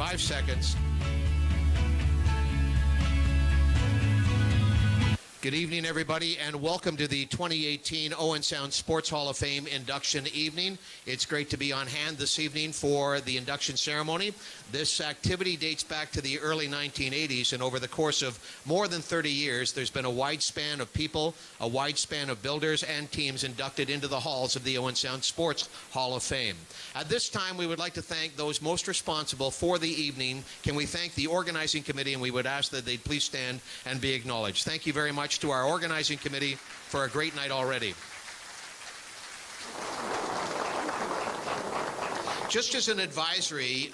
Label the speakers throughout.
Speaker 1: 5 seconds. Good evening, everybody, and welcome to the 2018 Owen Sound Sports Hall of Fame induction evening. It's great to be on hand this evening for the induction ceremony. This activity dates back to the early 1980s, and over the course of more than 30 years, there's been a wide span of people, a wide span of builders and teams inducted into the halls of the Owen Sound Sports Hall of Fame. At this time, we would like to thank those most responsible for the evening. Can we thank the organizing committee, and we would ask that they'd please stand and be acknowledged. Thank you very much to our organizing committee for a great night already. Just as an advisory,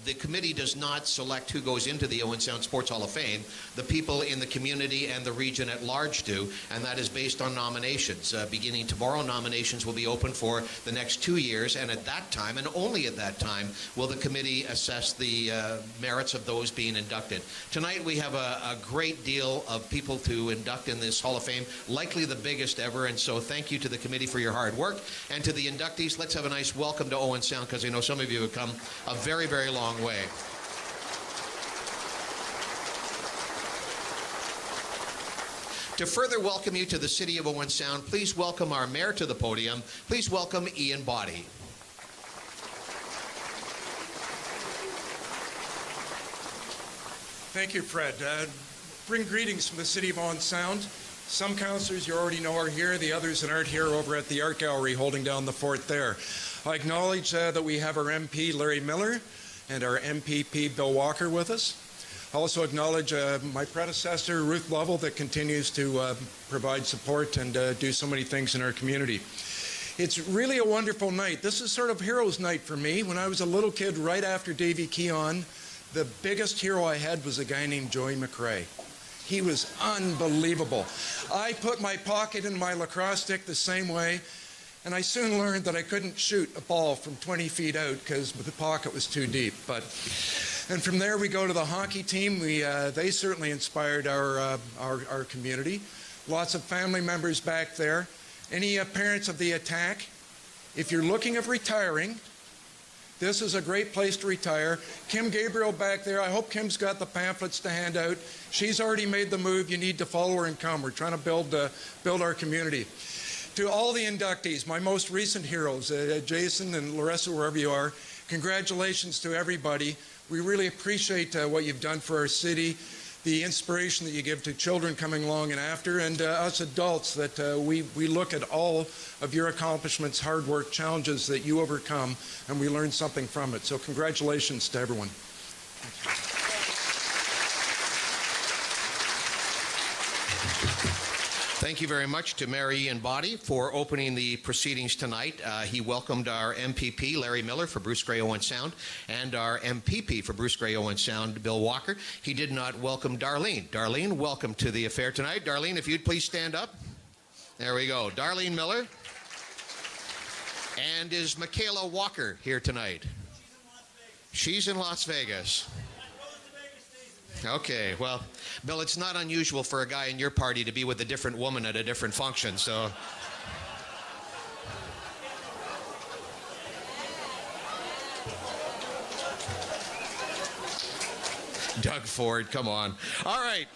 Speaker 1: the committee does not select who goes into the Owen Sound Sports Hall of Fame. The people in the community and the region at large do, and that is based on nominations. Beginning tomorrow, nominations will be open for the next 2 years, and at that time, and only at that time, will the committee assess the merits of those being inducted. Tonight we have a great deal of people to induct in this Hall of Fame, likely the biggest ever, and so thank you to the committee for your hard work. And to the inductees, let's have a nice welcome to Owen Sound, because I know some of you have come a very, very long way. To further welcome you to the city of Owen Sound, please welcome our mayor to the podium. Please welcome Ian Patti.
Speaker 2: Thank you, Fred. Bring greetings from the city of Owen Sound. Some councillors you already know are here, the others that aren't here over at the art gallery holding down the fort there. I acknowledge that we have our MP Larry Miller and our MPP Bill Walker with us. I also acknowledge my predecessor Ruth Lovell that continues to provide support and do so many things in our community. It's really a wonderful night. This is sort of hero's night for me. When I was a little kid right after Davey Keon, the biggest hero I had was a guy named Joey McCrea. He was unbelievable. I put my pocket in my lacrosse stick the same way, and I soon learned that I couldn't shoot a ball from 20 feet out because the pocket was too deep. And from there we go to the hockey team. They certainly inspired our community. Lots of family members back there. Any parents of the attack? If you're looking of retiring, this is a great place to retire. Kim Gabriel back there, I hope Kim's got the pamphlets to hand out. She's already made the move. You need to follow her and come. We're trying to build our community. To all the inductees, my most recent heroes, Jason and Larisa, wherever you are, congratulations to everybody. We really appreciate what you've done for our city, the inspiration that you give to children coming along and after, and us adults that we look at all of your accomplishments, hard work, challenges that you overcome, and we learn something from it. So congratulations to everyone.
Speaker 1: Thank you very much to Mayor Ian Patti for opening the proceedings tonight. He welcomed our MPP, Larry Miller, for Bruce Grey Owen Sound, and our MPP for Bruce Grey Owen Sound, Bill Walker. He did not welcome Darlene. Darlene, welcome to the affair tonight. Darlene, if you'd please stand up. There we go. Darlene Miller. And is Michaela Walker here tonight? She's in Las Vegas. Okay, well, Bill, it's not unusual for a guy in your party to be with a different woman at a different function, so. Doug Ford, come on. All right.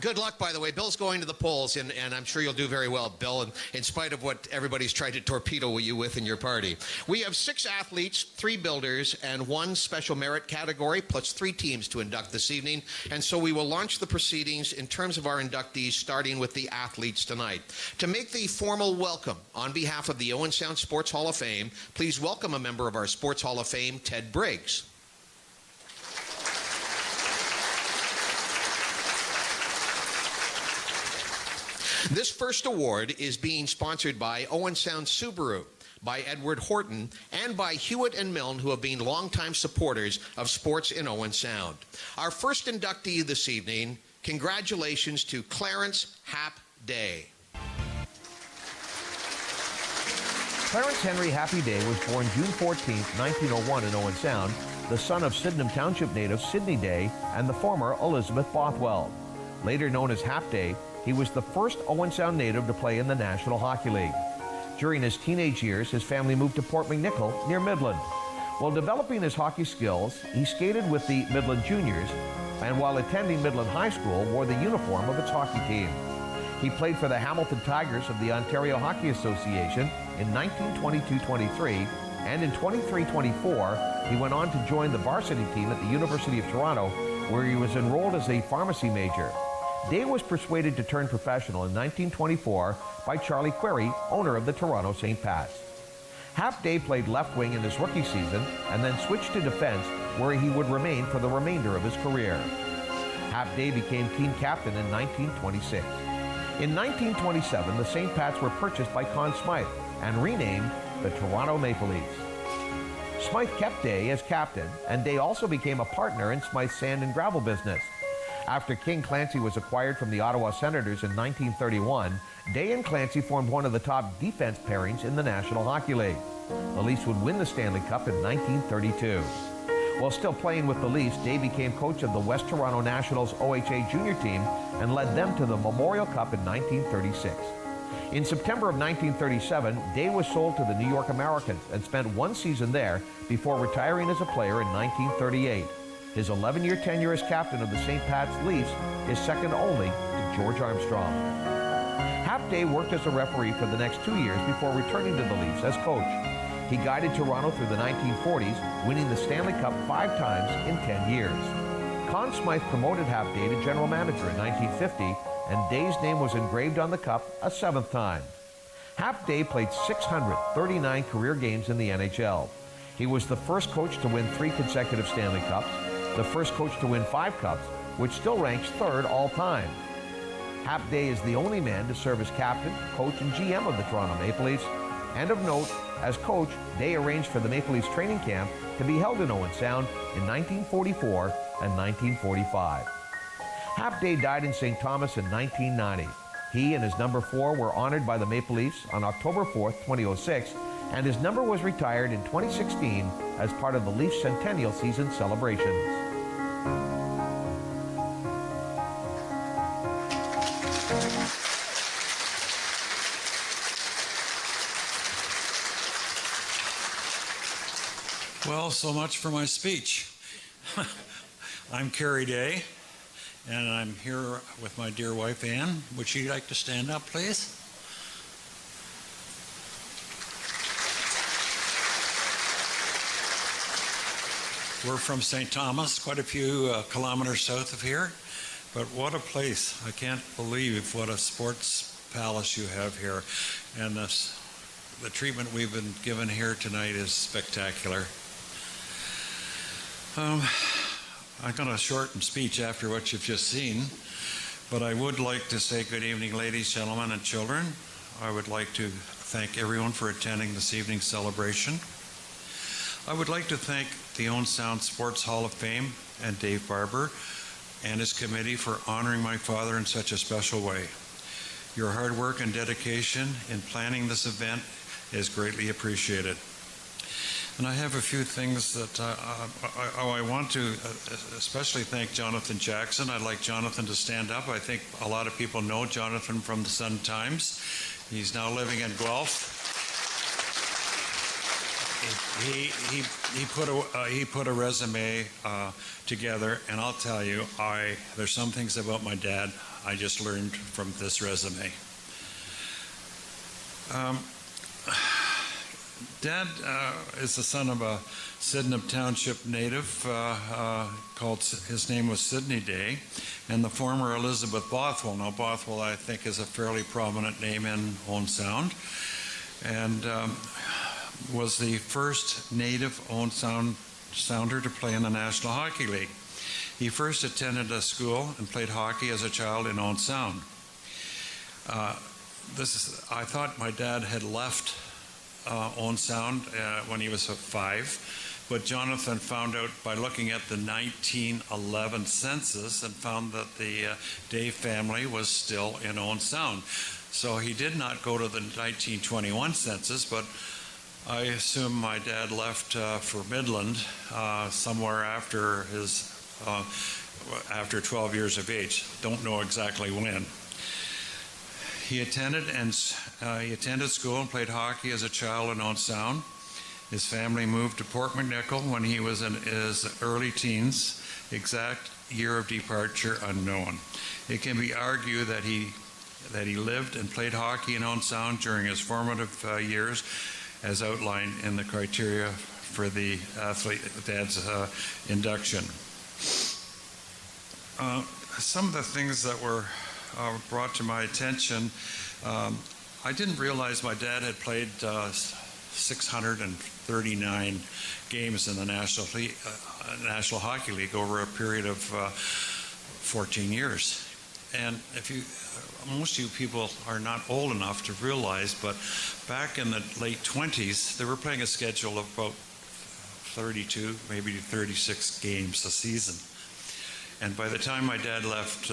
Speaker 1: Good luck, by the way. Bill's going to the polls, and I'm sure you'll do very well, Bill, in spite of what everybody's tried to torpedo you with in your party. We have 6 athletes, 3 builders, and 1 special merit category, plus 3 teams to induct this evening. And so we will launch the proceedings in terms of our inductees, starting with the athletes tonight. To make the formal welcome on behalf of the Owen Sound Sports Hall of Fame, please welcome a member of our Sports Hall of Fame, Ted Briggs. This first award is being sponsored by Owen Sound Subaru, by Edward Horton, and by Hewitt and Milne, who have been longtime supporters of sports in Owen Sound. Our first inductee this evening, congratulations to Clarence Hap Day.
Speaker 3: Clarence Henry Happy Day was born June 14, 1901 in Owen Sound, the son of Sydenham Township native Sidney Day and the former Elizabeth Bothwell. Later known as Hap Day, he was the first Owen Sound native to play in the National Hockey League. During his teenage years, his family moved to Port McNichol near Midland. While developing his hockey skills, he skated with the Midland Juniors, and while attending Midland High School, wore the uniform of its hockey team. He played for the Hamilton Tigers of the Ontario Hockey Association in 1922-23, and in 23-24, he went on to join the varsity team at the University of Toronto, where he was enrolled as a pharmacy major. Day was persuaded to turn professional in 1924 by Charlie Query, owner of the Toronto St. Pat's. Hap Day played left wing in his rookie season and then switched to defense, where he would remain for the remainder of his career. Hap Day became team captain in 1926. In 1927, the St. Pat's were purchased by Conn Smythe and renamed the Toronto Maple Leafs. Smythe kept Day as captain, and Day also became a partner in Smythe's sand and gravel business. After King Clancy was acquired from the Ottawa Senators in 1931, Day and Clancy formed one of the top defense pairings in the National Hockey League. The Leafs would win the Stanley Cup in 1932. While still playing with the Leafs, Day became coach of the West Toronto Nationals O.H.L. junior team and led them to the Memorial Cup in 1936. In September of 1937, Day was sold to the New York Americans and spent one season there before retiring as a player in 1938. His 11-year tenure as captain of the St. Pat's Leafs is second only to George Armstrong. Hap Day worked as a referee for the next 2 years before returning to the Leafs as coach. He guided Toronto through the 1940s, winning the Stanley Cup 5 times in 10 years. Conn Smythe promoted Hap Day to general manager in 1950, and Day's name was engraved on the cup a 7th time. Hap Day played 639 career games in the NHL. He was the first coach to win 3 consecutive Stanley Cups, the first coach to win 5 cups, which still ranks 3rd all time. Hap Day is the only man to serve as captain, coach, and GM of the Toronto Maple Leafs. And of note, as coach, Day arranged for the Maple Leafs training camp to be held in Owen Sound in 1944 and 1945. Hap Day died in St. Thomas in 1990. He and his number 4 were honored by the Maple Leafs on October 4th, 2006, and his number was retired in 2016 as part of the Leafs Centennial Season celebrations.
Speaker 2: Well, so much for my speech. I'm Carrie Day, and I'm here with my dear wife, Ann. Would she like to stand up, please? We're from St. Thomas, quite a few kilometers south of here, but what a place. I can't believe what a sports palace you have here, and the treatment we've been given here tonight is spectacular. I've got a shortened speech after what you've just seen, but I would like to say good evening, ladies, gentlemen, and children. I would like to thank everyone for attending this evening's celebration. I would like to thank the Owen Sound Sports Hall of Fame and Dave Barber and his committee for honoring my father in such a special way. Your hard work and dedication in planning this event is greatly appreciated. And I have a few things that I want to especially thank Jonathan Jackson. I'd like Jonathan to stand up. I think a lot of people know Jonathan from the Sun-Times. He's now living in Guelph. He put a resume together, and I'll tell you, there's some things about my dad I just learned from this resume. Dad is the son of a Sydenham Township native his name was Sidney Day, and the former Elizabeth Bothwell. Now, Bothwell, I think, is a fairly prominent name in Owen Sound, and was the first native Owen Sounder to play in the National Hockey League. He first attended a school and played hockey as a child in Owen Sound. I thought my dad had left Owen Sound when he was 5, but Jonathan found out by looking at the 1911 census and found that the Day family was still in Owen Sound. So he did not go to the 1921 census, but I assume my dad left for Midland somewhere after after 12 years of age. Don't know exactly when. He attended school and played hockey as a child in Owen Sound.
Speaker 4: His family moved to Port McNichol when he was in his early teens, exact year of departure unknown. It can be argued that he lived and played hockey in Owen Sound during his formative years, as outlined in the criteria for the dad's induction. Some of the things that were brought to my attention, I didn't realize my dad had played 639 games in the National Hockey League over a period of 14 years. And most of you people are not old enough to realize, but back in the late 20s, they were playing a schedule of about 32, maybe 36 games a season. And by the time my dad left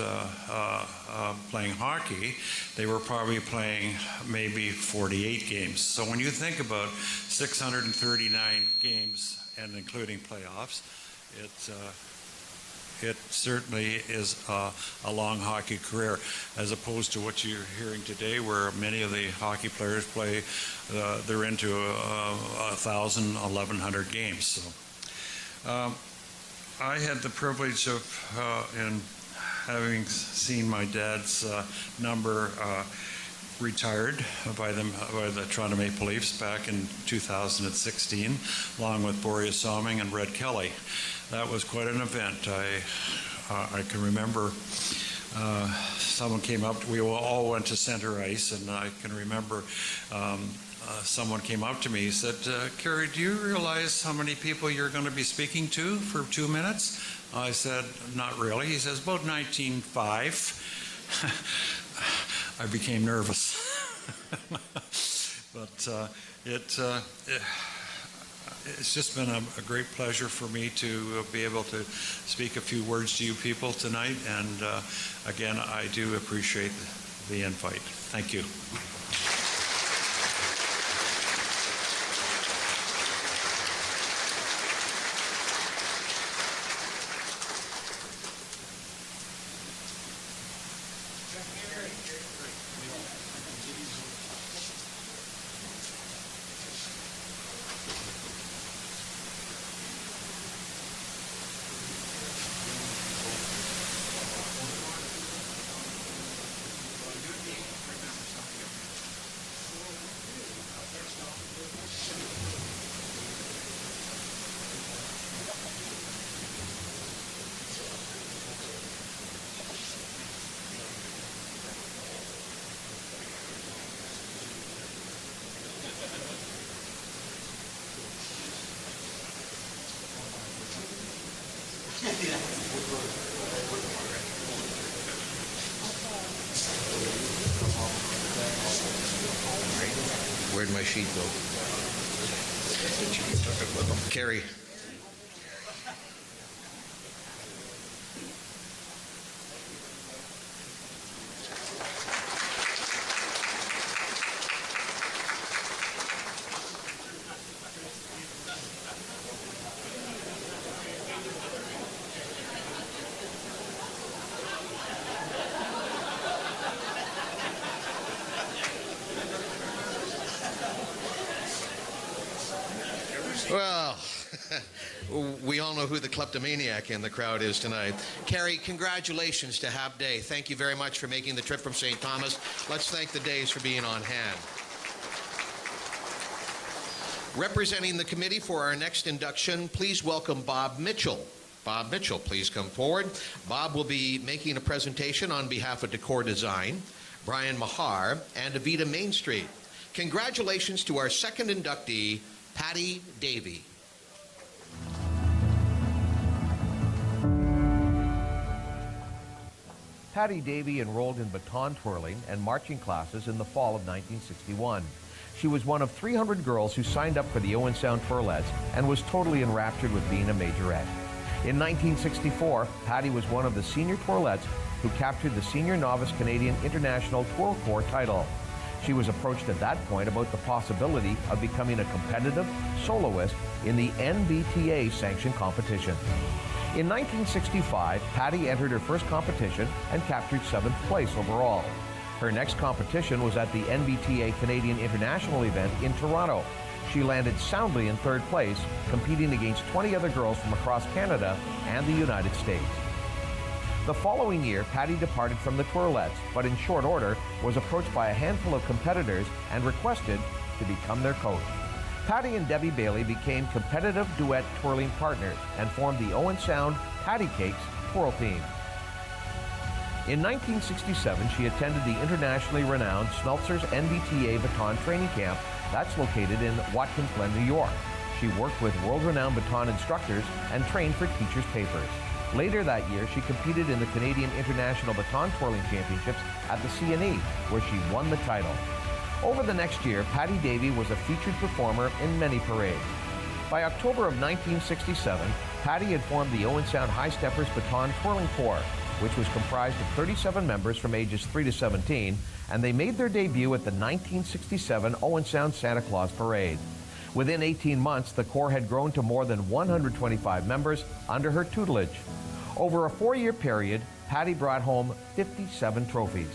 Speaker 4: playing hockey, they were probably playing maybe 48 games. So when you think about 639 games and including playoffs, it certainly is a long hockey career, as opposed to what you're hearing today, where many of the hockey players play, they're into 1,000, 1,100 games. So I had the privilege of, in having seen my dad's number retired by the Toronto Maple Leafs back in 2016, along with Boreas Somming and Red Kelly. That was quite an event. I can remember someone came up, we all went to center ice, and I can remember someone came up to me, he said, Kerry, do you realize how many people you're going to be speaking to for 2 minutes? I said, not really. He says, about 19.5. I became nervous. But it's just been a great pleasure for me to be able to speak a few words to you people tonight, and again, I do appreciate the invite. Thank you.
Speaker 1: Where'd my sheet go? Carrie. Well, we all know who the kleptomaniac in the crowd is tonight. Carrie, congratulations to Hap Day. Thank you very much for making the trip from St. Thomas. Let's thank the Days for being on hand. Representing the committee for our next induction, please welcome Bob Mitchell. Bob Mitchell, please come forward. Bob will be making a presentation on behalf of Decor Design, Brian Mahar, and Avita Main Street. Congratulations to our second inductee, Patti, Davey.
Speaker 3: Patti Davey enrolled in baton twirling and marching classes in the fall of 1961. She was one of 300 girls who signed up for the Owen Sound Twirlettes and was totally enraptured with being a majorette. In 1964, Patti was one of the senior twirlettes who captured the Senior Novice Canadian International Twirl Corps title. She was approached at that point about the possibility of becoming a competitive soloist in the NBTA sanctioned competition. In 1965, Patti entered her first competition and captured 7th place overall. Her next competition was at the NBTA Canadian International event in Toronto. She she landed soundly in third place, competing against 20 other girls from across Canada and the United States. The following year, Patti departed from the twirlettes, but in short order was approached by a handful of competitors and requested to become their coach. Patti and Debbie Bailey became competitive duet twirling partners and formed the Owen Sound Patti Cakes twirl team. In 1967, she attended the internationally renowned Smeltzer's NBTA baton training camp that's located in Watkins Glen, New York. She worked with world-renowned baton instructors and trained for teachers' papers. Later that year, she competed in the Canadian International Baton Twirling Championships at the CNE, where she won the title. Over the next year, Patti Davey was a featured performer in many parades. By October of 1967, Patti had formed the Owen Sound High Steppers Baton Twirling Corps, which was comprised of 37 members from ages 3 to 17, and they made their debut at the 1967 Owen Sound Santa Claus Parade. Within 18 months, the Corps had grown to more than 125 members under her tutelage. Over a 4-year period, Patti brought home 57 trophies.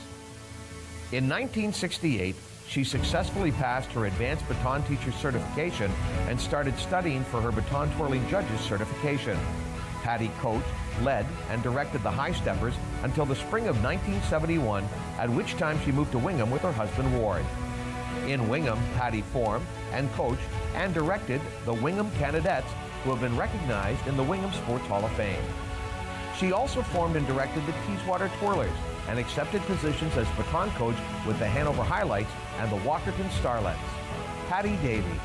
Speaker 3: In 1968, she successfully passed her Advanced Baton Teacher certification and started studying for her Baton Twirling Judges certification. Patti coached, led, and directed the High Steppers until the spring of 1971, at which time she moved to Wingham with her husband Ward. In Wingham, Patti formed and coached and directed the Wingham Canadettes, who have been recognized in the Wingham Sports Hall of Fame. She also formed and directed the Teeswater Twirlers and accepted positions as baton coach with the Hanover Highlights and the Walkerton Starlets. Patti Davey.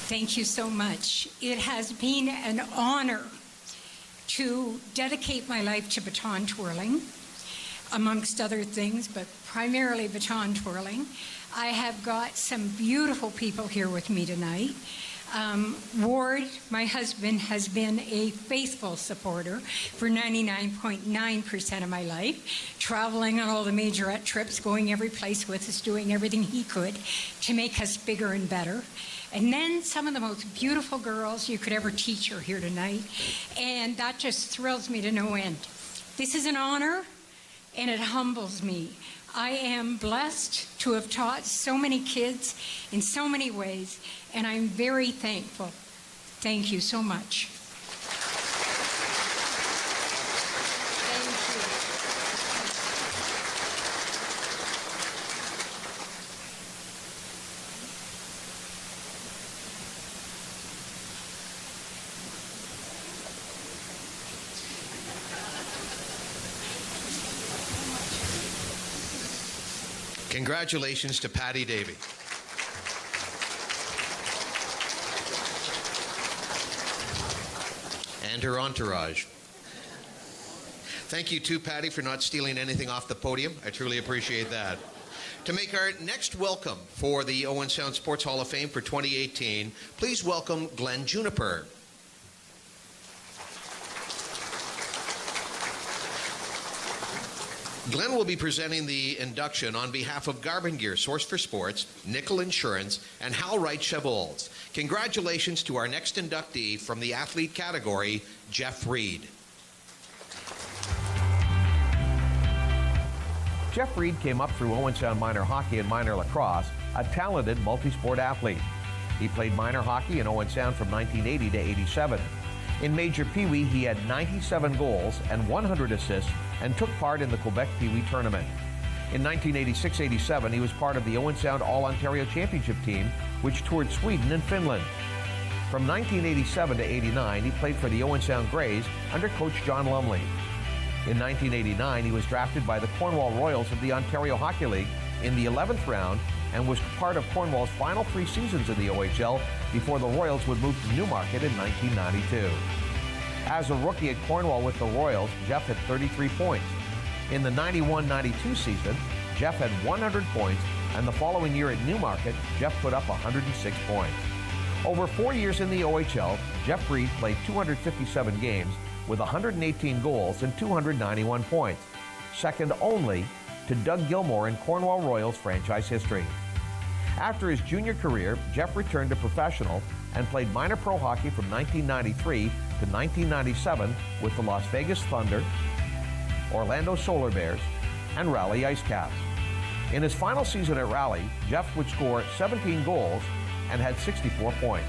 Speaker 5: Thank you so much. It has been an honor to dedicate my life to baton twirling, amongst other things, but primarily baton twirling. I have got some beautiful people here with me tonight. Ward, my husband, has been a faithful supporter for 99.9% of my life, traveling on all the majorette trips, going every place with us, doing everything he could to make us bigger and better. And then some of the most beautiful girls you could ever teach are here tonight, and that just thrills me to no end. This is an honor, and it humbles me. I am blessed to have taught so many kids in so many ways, and I'm very thankful. Thank you so much.
Speaker 1: Congratulations to Patti Davey. And her entourage. Thank you too, Patti, for not stealing anything off the podium. I truly appreciate that. To make our next welcome for the Owen Sound Sports Hall of Fame for 2018, please welcome Glenn Juniper. Glenn will be presenting the induction on behalf of Garben Gear, Source for Sports, Nickel Insurance, and Hal Wright Chevalds. Congratulations to our next inductee from the athlete category, Jeff Reid.
Speaker 3: Jeff Reid came up through Owen Sound minor hockey and minor lacrosse, a talented multi-sport athlete. He played minor hockey in Owen Sound from 1980 to 87. In Major Pee Wee, he had 97 goals and 100 assists and took part in the Quebec Pee Wee tournament. In 1986-87, he was part of the Owen Sound All-Ontario Championship team, which toured Sweden and Finland. From 1987 to 89, he played for the Owen Sound Greys under coach John Lumley. In 1989, he was drafted by the Cornwall Royals of the Ontario Hockey League in the 11th round and was part of Cornwall's final 3 seasons in the O.H.L. before the Royals would move to Newmarket in 1992. As a rookie at Cornwall with the Royals, Jeff had 33 points. In the 91-92 season, Jeff had 100 points, and the following year at Newmarket, Jeff put up 106 points. Over 4 years in the O.H.L., Jeff Reid played 257 games with 118 goals and 291 points, second only to Doug Gilmour in Cornwall Royals franchise history. After his junior career, Jeff returned to professional and played minor pro hockey from 1993 to 1997 with the Las Vegas Thunder, Orlando Solar Bears, and Raleigh Ice Caps. In his final season at Raleigh, Jeff would score 17 goals and had 64 points.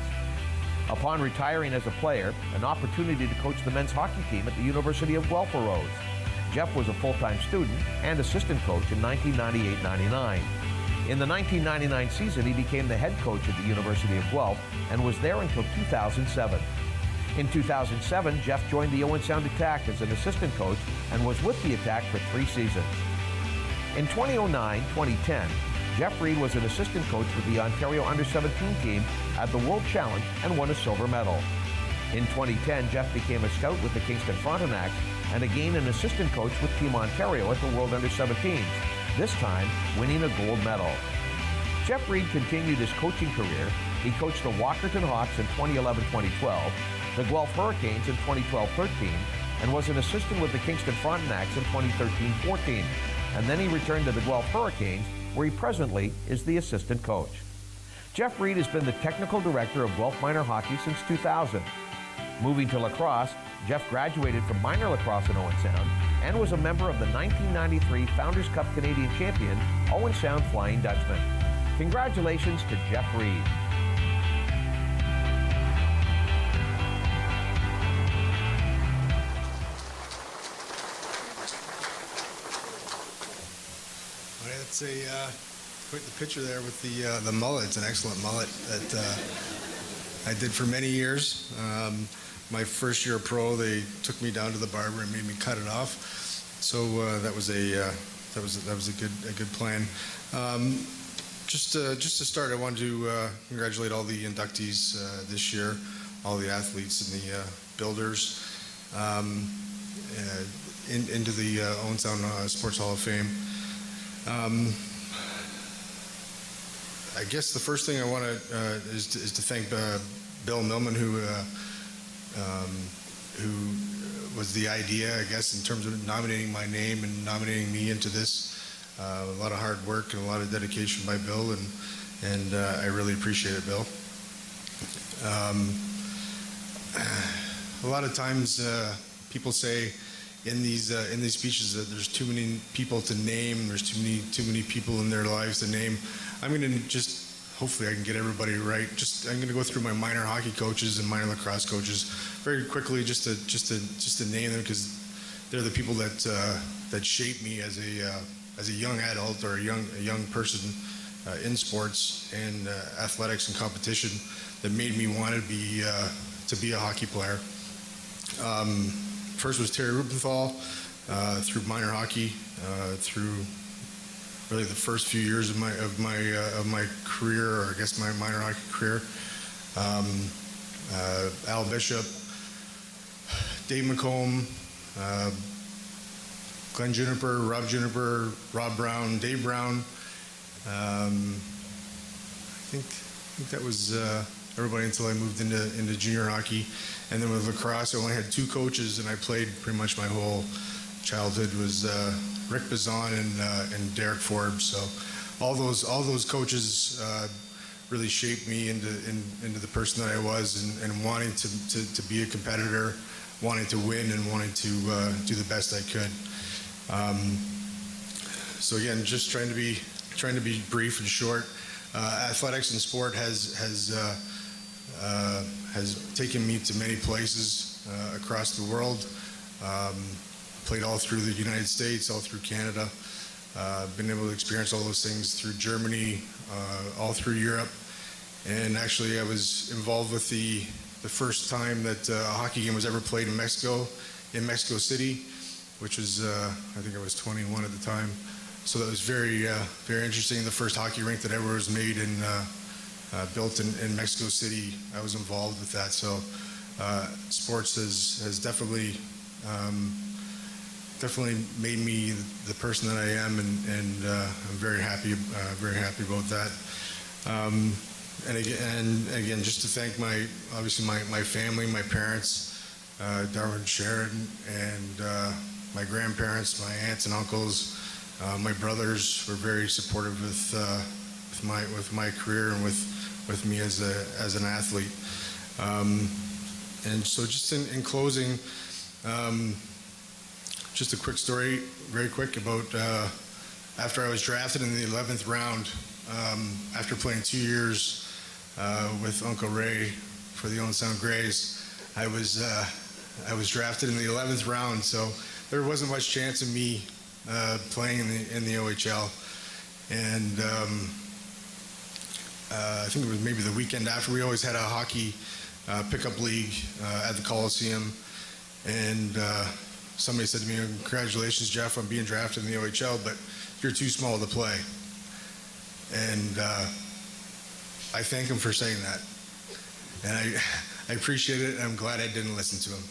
Speaker 3: Upon retiring as a player, an opportunity to coach the men's hockey team at the University of Guelph arose. Jeff was a full-time student and assistant coach in 1998-99. In the 1999 season, he became the head coach at the University of Guelph and was there until 2007. In 2007, Jeff joined the Owen Sound Attack as an assistant coach and was with the Attack for 3 seasons. In 2009-2010, Jeff Reid was an assistant coach with the Ontario Under-17 team at the World Challenge and won a silver medal. In 2010, Jeff became a scout with the Kingston Frontenacs and again an assistant coach with Team Ontario at the World Under-17s, this time winning a gold medal. Jeff Reid continued his coaching career. He coached the Walkerton Hawks in 2011-2012, the Guelph Hurricanes in 2012-13, and was an assistant with the Kingston Frontenacs in 2013-14. And then he returned to the Guelph Hurricanes, where he presently is the assistant coach. Jeff Reid has been the technical director of Guelph Minor Hockey since 2000. Moving to lacrosse, Jeff graduated from minor lacrosse in Owen Sound and was a member of the 1993 Founders Cup Canadian champion, Owen Sound Flying Dutchman. Congratulations to Jeff Reid.
Speaker 6: That's quite the picture there with the mullet. It's an excellent mullet that I did for many years. My first year of pro, they took me down to the barber and made me cut it off. So that was a good plan. Just to start, I wanted to congratulate all the inductees this year, all the athletes and the builders into the Owen Sound Sports Hall of Fame. I guess the first thing I want to is to thank Bill Millman, who was the idea, I guess, in terms of nominating my name and nominating me into this. A lot of hard work and a lot of dedication by Bill, and I really appreciate it, Bill. A lot of times people say in these speeches that there's too many people to name, there's too many people in their lives to name. I'm going to just, hopefully I can get everybody right. I'm going to go through my minor hockey coaches and minor lacrosse coaches very quickly, just to name them, because they're the people that shaped me as a young adult or a young person in sports and athletics and competition, that made me want to be a hockey player. First was Terry Rubenthal, through minor hockey, through really the first few years of my career, or I guess my minor hockey career. Al Bishop, Dave McComb, Glenn Juniper, Rob Brown, Dave Brown. I think that was everybody until I moved into junior hockey. And then with lacrosse, I only had 2 coaches, and I played pretty much my whole childhood. Was Rick Bazan and Derek Forbes. So all those coaches really shaped me into the person that I was, and wanting to be a competitor, wanting to win, and wanting to do the best I could. So again, just trying to be brief and short. Athletics and sport has taken me to many places across the world. Played all through the United States, all through Canada. Been able to experience all those things through Germany, all through Europe. And actually, I was involved with the first time that a hockey game was ever played in Mexico City, which was, I think I was 21 at the time. So that was very interesting. The first hockey rink that ever was made and built in Mexico City, I was involved with that. So sports has definitely definitely made me the person that I am, and I'm very happy about that. And again, just to thank obviously my family, my parents, Darwin, Sharon, and my grandparents, my aunts and uncles, my brothers were very supportive with my career and with me as an athlete. And so, just in closing, just a quick story, very quick, about after I was drafted in the 11th round, after playing 2 years with Uncle Ray for the Owen Sound Grays, I was drafted in the 11th round, so there wasn't much chance of me playing in the O.H.L. And I think it was maybe the weekend after. We always had a hockey pickup league at the Coliseum, and somebody said to me, "Congratulations, Jeff, on being drafted in the O.H.L., but you're too small to play." And I thank him for saying that, and I appreciate it, and I'm glad I didn't listen to him.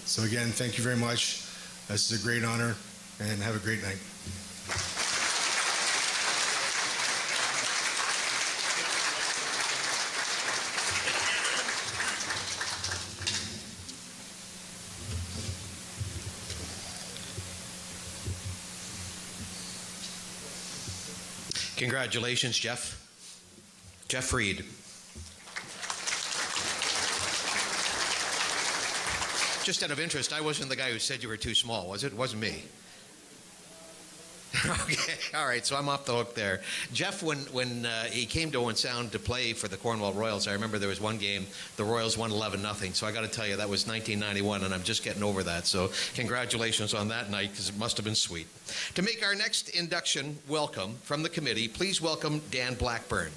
Speaker 6: So again, thank you very much. This is a great honor, and have a great night.
Speaker 1: Congratulations, Jeff. Jeff Reid. Just out of interest, I wasn't the guy who said you were too small, was it? It wasn't me. Okay, all right, so I'm off the hook there. Jeff, when he came to Owen Sound to play for the Cornwall Royals, I remember there was one game, the Royals won 11-0, so I got to tell you, that was 1991, and I'm just getting over that, so congratulations on that night, because it must have been sweet. To make our next induction welcome from the committee, please welcome Dan Blackburn.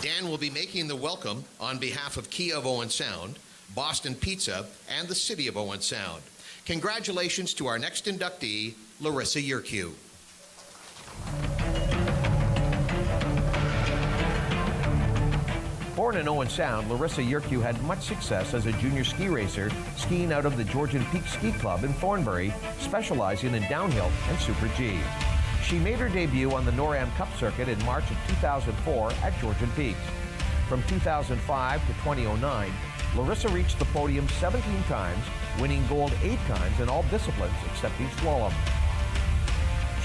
Speaker 1: Dan will be making the welcome on behalf of Kia of Owen Sound, Boston Pizza, and the City of Owen Sound. Congratulations to our next inductee, Larisa Yurkiw.
Speaker 3: Born in Owen Sound, Larisa Yurkiw had much success as a junior ski racer, skiing out of the Georgian Peak Ski Club in Thornbury, specializing in downhill and Super G. She made her debut on the NorAm Cup circuit in March of 2004 at Georgian Peaks. From 2005 to 2009, Larisa reached the podium 17 times, winning gold 8 times in all disciplines excepting slalom.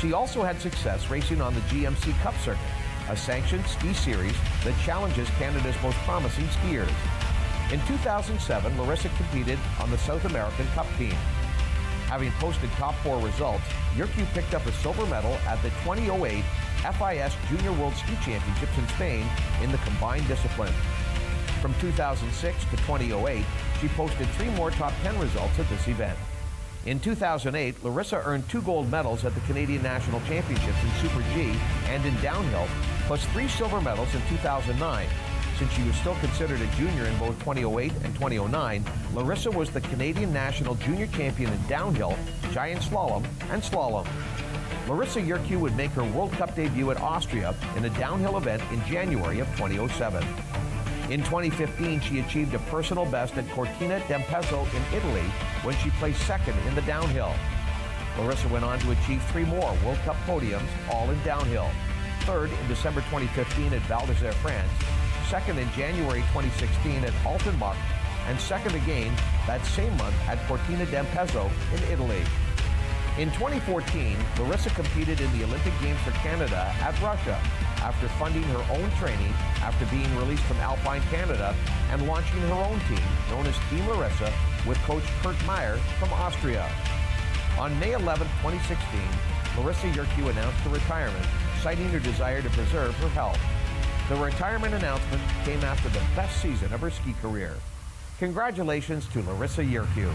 Speaker 3: She also had success racing on the GMC Cup circuit, a sanctioned ski series that challenges Canada's most promising skiers. In 2007, Larisa competed on the South American Cup team. Having posted top 4 results, Yurkiw picked up a silver medal at the 2008 FIS Junior World Ski Championships in Spain in the combined discipline. From 2006 to 2008, she posted 3 more top 10 results at this event. In 2008, Larisa earned 2 gold medals at the Canadian National Championships in Super G and in downhill, plus 3 silver medals in 2009. Since she was still considered a junior in both 2008 and 2009, Larisa was the Canadian National Junior Champion in downhill, giant slalom, and slalom. Larisa Yurkiw would make her World Cup debut at Austria in a downhill event in January of 2007. In 2015, she achieved a personal best at Cortina d'Ampezzo in Italy when she placed 2nd in the downhill. Larisa went on to achieve 3 more World Cup podiums, all in downhill. 3rd in December 2015 at Val d'Isère, France, 2nd in January 2016 at Altenbach, and 2nd again that same month at Cortina d'Ampezzo in Italy. In 2014, Larisa competed in the Olympic Games for Canada at Russia after funding her own training after being released from Alpine Canada and launching her own team known as Team Larisa with coach Kurt Meyer from Austria. On May 11, 2016, Larisa Yurkiw announced her retirement, citing her desire to preserve her health. The retirement announcement came after the best season of her ski career. Congratulations to Larisa Yurkiw.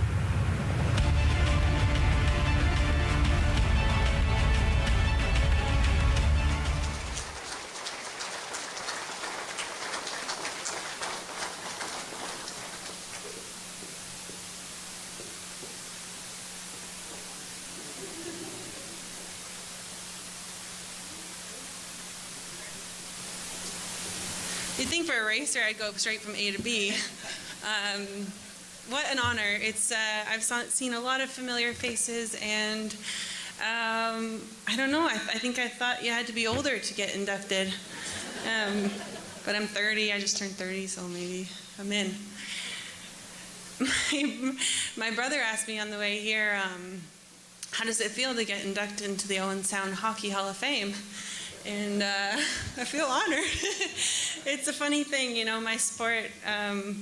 Speaker 7: You'd think for a racer I'd go straight from A to B. What an honor. It's I've seen a lot of familiar faces, and I don't know, I think I thought you had to be older to get inducted. But I'm 30, I just turned 30, so maybe I'm in. My brother asked me on the way here, how does it feel to get inducted into the Owen Sound Hockey Hall of Fame? And I feel honored. It's a funny thing, you know, my sport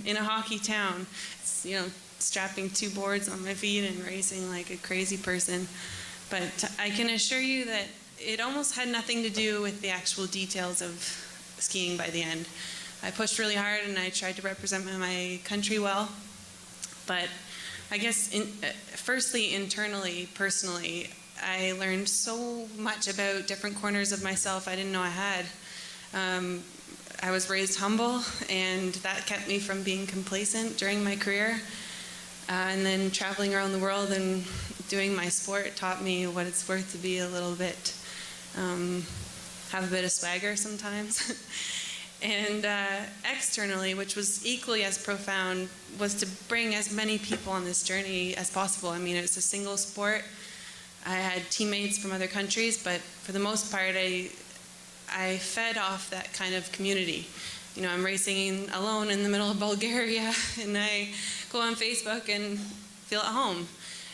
Speaker 7: in a hockey town, it's, you know, strapping 2 boards on my feet and racing like a crazy person. But I can assure you that it almost had nothing to do with the actual details of skiing by the end. I pushed really hard and I tried to represent my country well. But I guess, firstly, internally, personally, I learned so much about different corners of myself I didn't know I had. I was raised humble, and that kept me from being complacent during my career. And then traveling around the world and doing my sport taught me what it's worth to be a little bit, have a bit of swagger sometimes. And externally, which was equally as profound, was to bring as many people on this journey as possible. I mean, it's a single sport. I had teammates from other countries, but for the most part, I fed off that kind of community. You know, I'm racing alone in the middle of Bulgaria, and I go on Facebook and feel at home.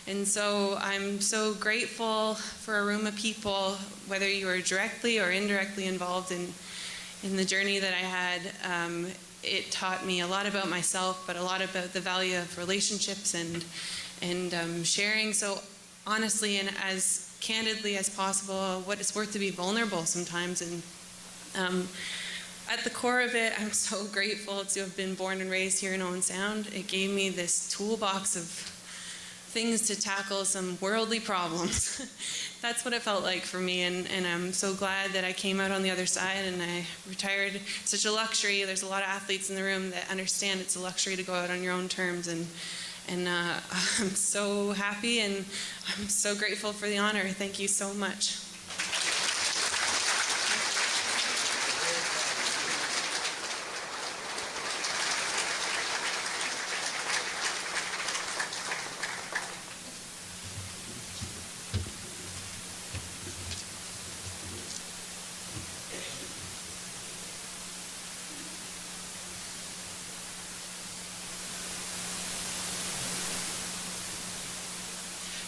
Speaker 7: And so I'm so grateful for a room of people, whether you were directly or indirectly involved in the journey that I had. It taught me a lot about myself, but a lot about the value of relationships and sharing so honestly and as candidly as possible what it's worth to be vulnerable sometimes. And at the core of it, I'm so grateful to have been born and raised here in Owen Sound. It gave me this toolbox of things to tackle some worldly problems. That's what it felt like for me, and I'm so glad that I came out on the other side and I retired. It's such a luxury. There's a lot of athletes in the room that understand it's a luxury to go out on your own terms, and I'm so happy and I'm so grateful for the honor. Thank you so much.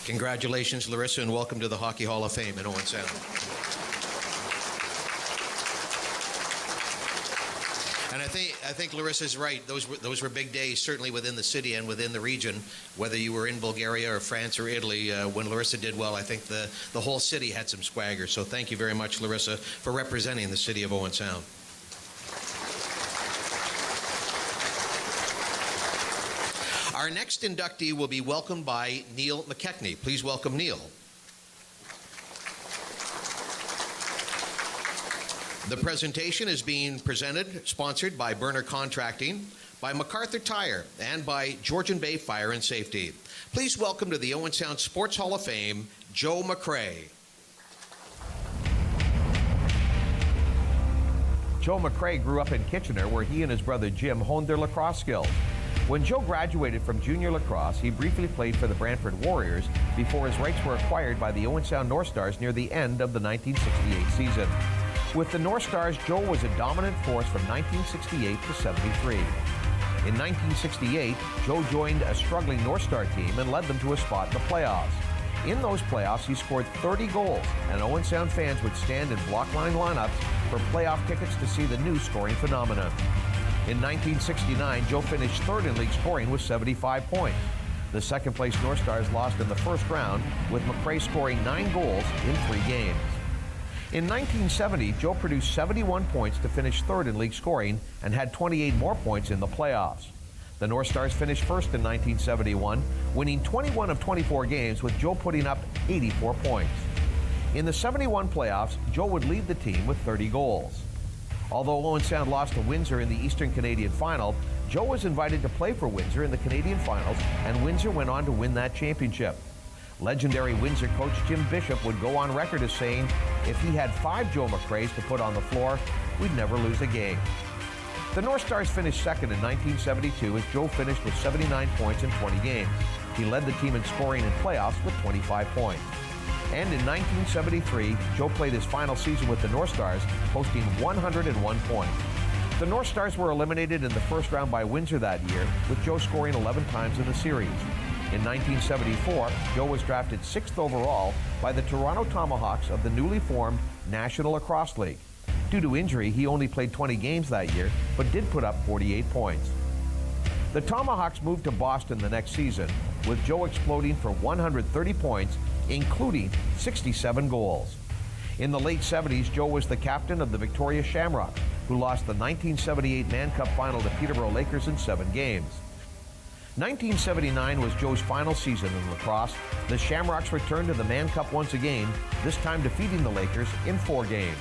Speaker 1: Congratulations, Larisa, and welcome to the Hockey Hall of Fame in Owen Sound. And I think Larissa's right. Those were big days, certainly within the city and within the region. Whether you were in Bulgaria or France or Italy, when Larisa did well, I think the whole city had some swagger. So thank you very much, Larisa, for representing the city of Owen Sound. Our next inductee will be welcomed by Neil McKechnie. Please welcome Neil. The presentation is being sponsored by Berner Contracting, by MacArthur Tire, and by Georgian Bay Fire and Safety. Please welcome to the Owen Sound Sports Hall of Fame, Joe McCrea.
Speaker 3: Joe McCrea grew up in Kitchener, where he and his brother Jim honed their lacrosse skills. When Joe graduated from junior lacrosse, he briefly played for the Brantford Warriors before his rights were acquired by the Owen Sound North Stars near the end of the 1968 season. With the North Stars, Joe was a dominant force from 1968 to 73. In 1968, Joe joined a struggling North Star team and led them to a spot in the playoffs. In those playoffs, he scored 30 goals, and Owen Sound fans would stand in block line lineups for playoff tickets to see the new scoring phenomenon. In 1969, Joe finished third in league scoring with 75 points. The second-place North Stars lost in the first round, with McCrea scoring 9 goals in 3 games. In 1970, Joe produced 71 points to finish third in league scoring and had 28 more points in the playoffs. The North Stars finished first in 1971, winning 21 of 24 games, with Joe putting up 84 points. In the 71 playoffs, Joe would lead the team with 30 goals. Although Owen Sound lost to Windsor in the Eastern Canadian Final, Joe was invited to play for Windsor in the Canadian Finals, and Windsor went on to win that championship. Legendary Windsor coach Jim Bishop would go on record as saying, if he had 5 Joe McCreas to put on the floor, we'd never lose a game. The North Stars finished second in 1972 as Joe finished with 79 points in 20 games. He led the team in scoring in playoffs with 25 points. And in 1973, Joe played his final season with the North Stars, posting 101 points. The North Stars were eliminated in the first round by Windsor that year, with Joe scoring 11 times in the series. In 1974, Joe was drafted 6th overall by the Toronto Tomahawks of the newly formed National Lacrosse League. Due to injury, he only played 20 games that year, but did put up 48 points. The Tomahawks moved to Boston the next season, with Joe exploding for 130 points, including 67 goals. In the late 70s, Joe was the captain of the Victoria Shamrocks, who lost the 1978 Mann Cup final to Peterborough Lakers in 7 games. 1979 was Joe's final season in lacrosse. The Shamrocks returned to the Mann Cup once again, this time defeating the Lakers in 4 games.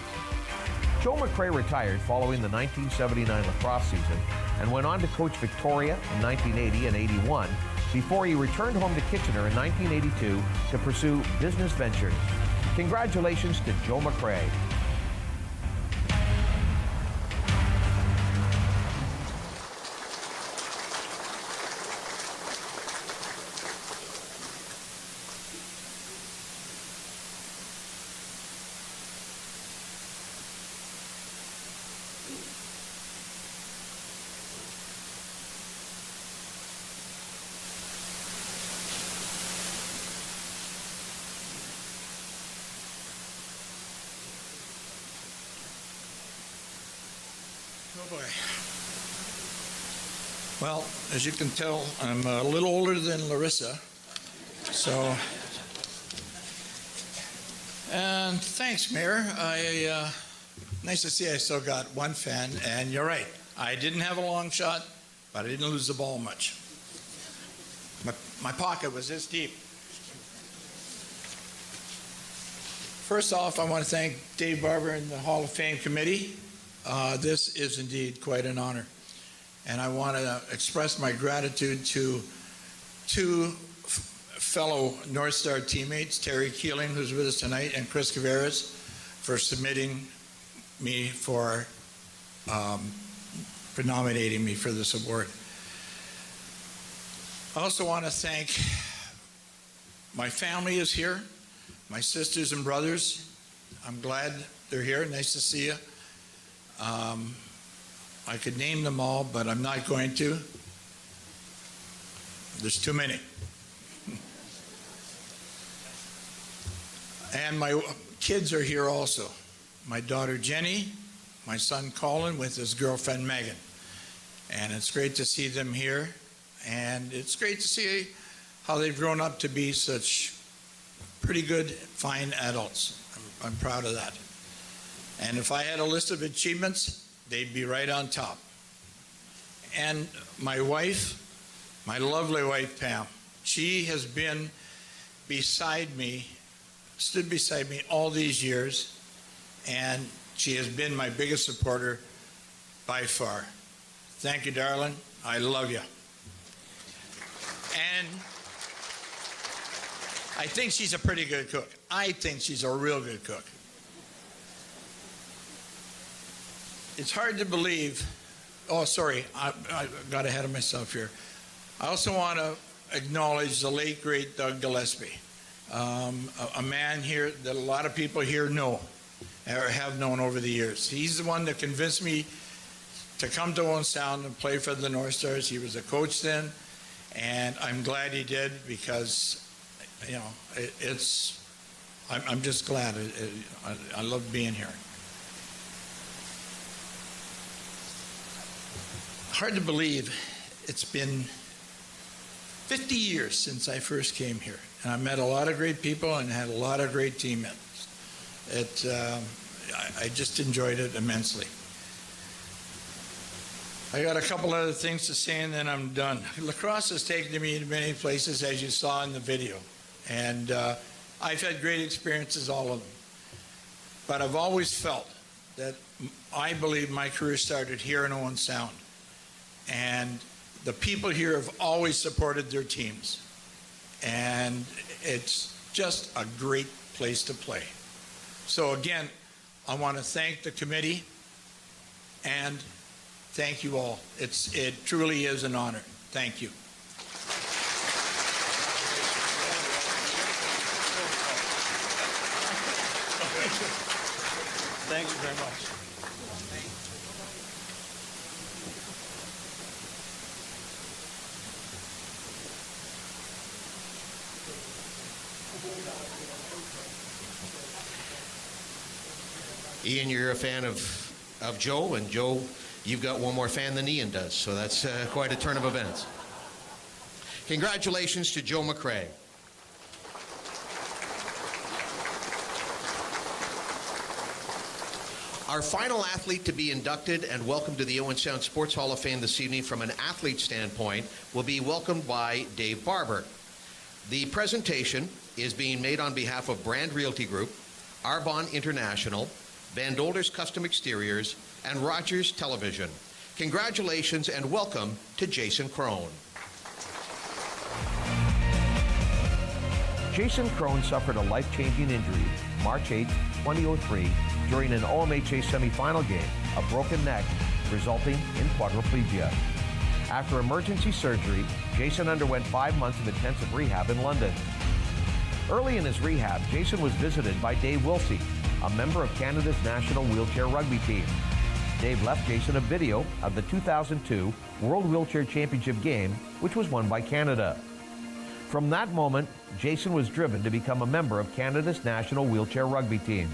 Speaker 3: Joe McCrea retired following the 1979 lacrosse season and went on to coach Victoria in 1980 and 81 before he returned home to Kitchener in 1982 to pursue business ventures. Congratulations to Joe McCrea.
Speaker 8: Oh boy. Well, as you can tell, I'm a little older than Larisa, so. And thanks, Mayor. Nice to see I still got one fan, and you're right. I didn't have a long shot, but I didn't lose the ball much. My pocket was this deep. First off, I want to thank Dave Barber and the Hall of Fame committee. This is indeed quite an honor. And I want to express my gratitude to 2 fellow North Star teammates, Terry Keeling, who's with us tonight, and Chris Caveras, for submitting me for nominating me for this award. I also want to thank my family is here, my sisters and brothers. I'm glad they're here. Nice to see you. I could name them all, but I'm not going to. There's too many. And my kids are here also. My daughter Jenny, my son Colin with his girlfriend Megan. And it's great to see them here. And it's great to see how they've grown up to be such pretty good, fine adults. I'm proud of that. And if I had a list of achievements, they'd be right on top. And my wife, my lovely wife, Pam, she has been beside me, stood beside me all these years, and she has been my biggest supporter by far. Thank you, darling. I love you. And I think she's a pretty good cook. I think she's a real good cook. It's hard to believe. Oh, sorry, I got ahead of myself here. I also want to acknowledge the late, great Doug Gillespie, a man here that a lot of people here know or have known over the years. He's the one that convinced me to come to Owen Sound and play for the North Stars. He was a coach then, and I'm glad he did because, you know, I'm just glad. I love being here. Hard to believe it's been 50 years since I first came here. And I met a lot of great people and had a lot of great teammates. I just enjoyed it immensely. I got a couple other things to say and then I'm done. Lacrosse has taken me to many places, as you saw in the video. And I've had great experiences, all of them. But I've always felt that I believe my career started here in Owen Sound. And the people here have always supported their teams. And it's just a great place to play. So again, I want to thank the committee and Thank you all. It truly is an honor. Thank you. Thank you very much.
Speaker 1: Ian, you're a fan of Joe, and Joe, you've got one more fan than Ian does, so that's quite a turn of events. Congratulations to Joe McCrea. Our final athlete to be inducted and welcomed to the Owen Sound Sports Hall of Fame this evening from an athlete standpoint will be welcomed by Dave Barber. The presentation is being made on behalf of Brand Realty Group, Arbonne International, Van Dolders Custom Exteriors, and Rogers Television. Congratulations and welcome to Jason Crone.
Speaker 3: Jason Crone suffered a life-changing injury March 8, 2003, during an OMHA semifinal game, a broken neck, resulting in quadriplegia. After emergency surgery, Jason underwent 5 months of intensive rehab in London. Early in his rehab, Jason was visited by Dave Wilsey, a member of Canada's national wheelchair rugby team. Dave left Jason a video of the 2002 World Wheelchair Championship game, which was won by Canada. From that moment, Jason was driven to become a member of Canada's national wheelchair rugby team.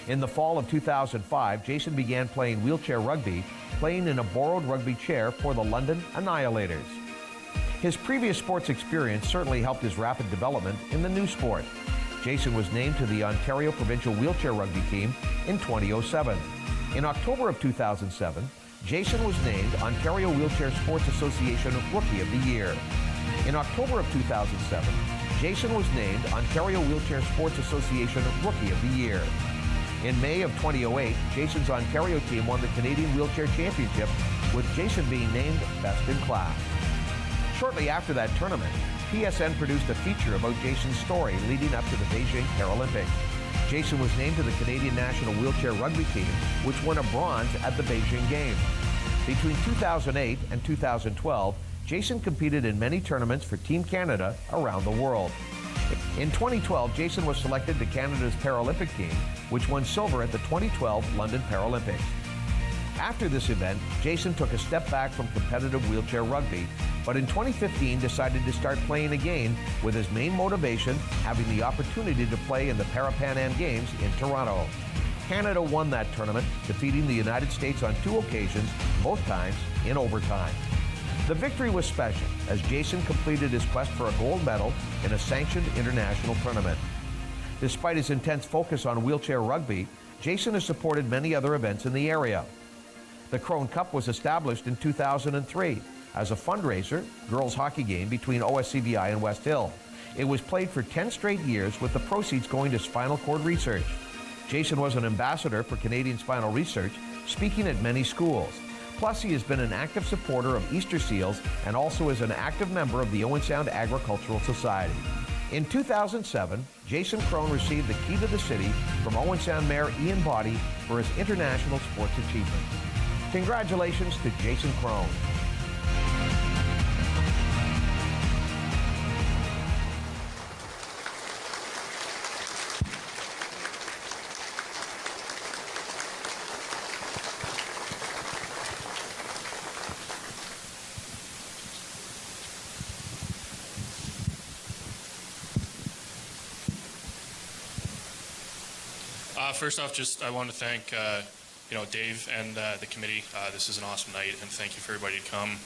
Speaker 3: In the fall of 2005, Jason began playing wheelchair rugby, playing in a borrowed rugby chair for the London Annihilators. His previous sports experience certainly helped his rapid development in the new sport. Jason was named to the Ontario Provincial Wheelchair Rugby Team in 2007. In October of 2007, Jason was named Ontario Wheelchair Sports Association Rookie of the Year. In October of 2007, Jason was named Ontario Wheelchair Sports Association Rookie of the Year. In May of 2008, Jason's Ontario team won the Canadian Wheelchair Championship, with Jason being named Best in Class. Shortly after that tournament, PSN produced a feature about Jason's story leading up to the Beijing Paralympics. Jason was named to the Canadian National Wheelchair Rugby Team, which won a bronze at the Beijing Games. Between 2008 and 2012, Jason competed in many tournaments for Team Canada around the world. In 2012, Jason was selected to Canada's Paralympic team, which won silver at the 2012 London Paralympics. After this event, Jason took a step back from competitive wheelchair rugby, but in 2015 decided to start playing again, with his main motivation having the opportunity to play in the Para-Pan Am Games in Toronto. Canada won that tournament, defeating the United States on 2 occasions, both times in overtime. The victory was special, as Jason completed his quest for a gold medal in a sanctioned international tournament. Despite his intense focus on wheelchair rugby, Jason has supported many other events in the area. The Crone Cup was established in 2003 as a fundraiser girls hockey game between OSCVI and West Hill. It was played for 10 straight years, with the proceeds going to spinal cord research. Jason was an ambassador for Canadian Spinal Research, speaking at many schools. Plus, he has been an active supporter of Easter seals and also is an active member of the Owen Sound Agricultural Society. In 2007, Jason Crone received the Key to the City from Owen Sound Mayor Ian Boddy for his international sports achievements. Congratulations to Jason Crone.
Speaker 9: First off, I want to thank Dave and the committee. This is an awesome night, and thank you for everybody to come.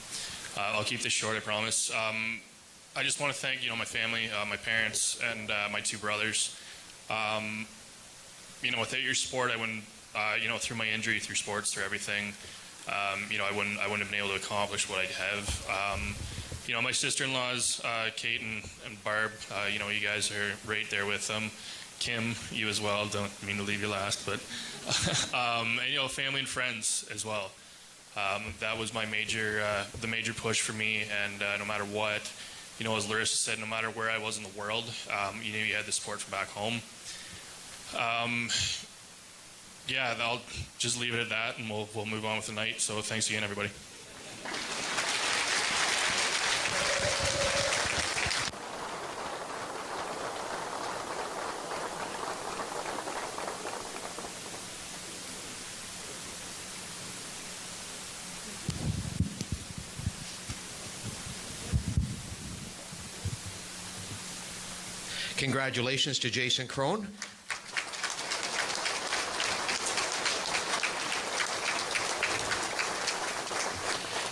Speaker 9: I'll keep this short, I promise. I just want to thank my family, my parents, and my 2 brothers. Without your support, I wouldn't, through my injury, through sports, through everything, I wouldn't have been able to accomplish what I have. My sister-in-laws, Kate and Barb, you guys are right there with them. Kim, you as well, don't mean to leave you last, but and family and friends as well. That was my the major push for me, and no matter what, as Larisa said, no matter where I was in the world, you had the support from back home. yeah, I'll just leave it at that, and we'll move on with the night. So thanks again, everybody.
Speaker 1: Congratulations to Jason Crone.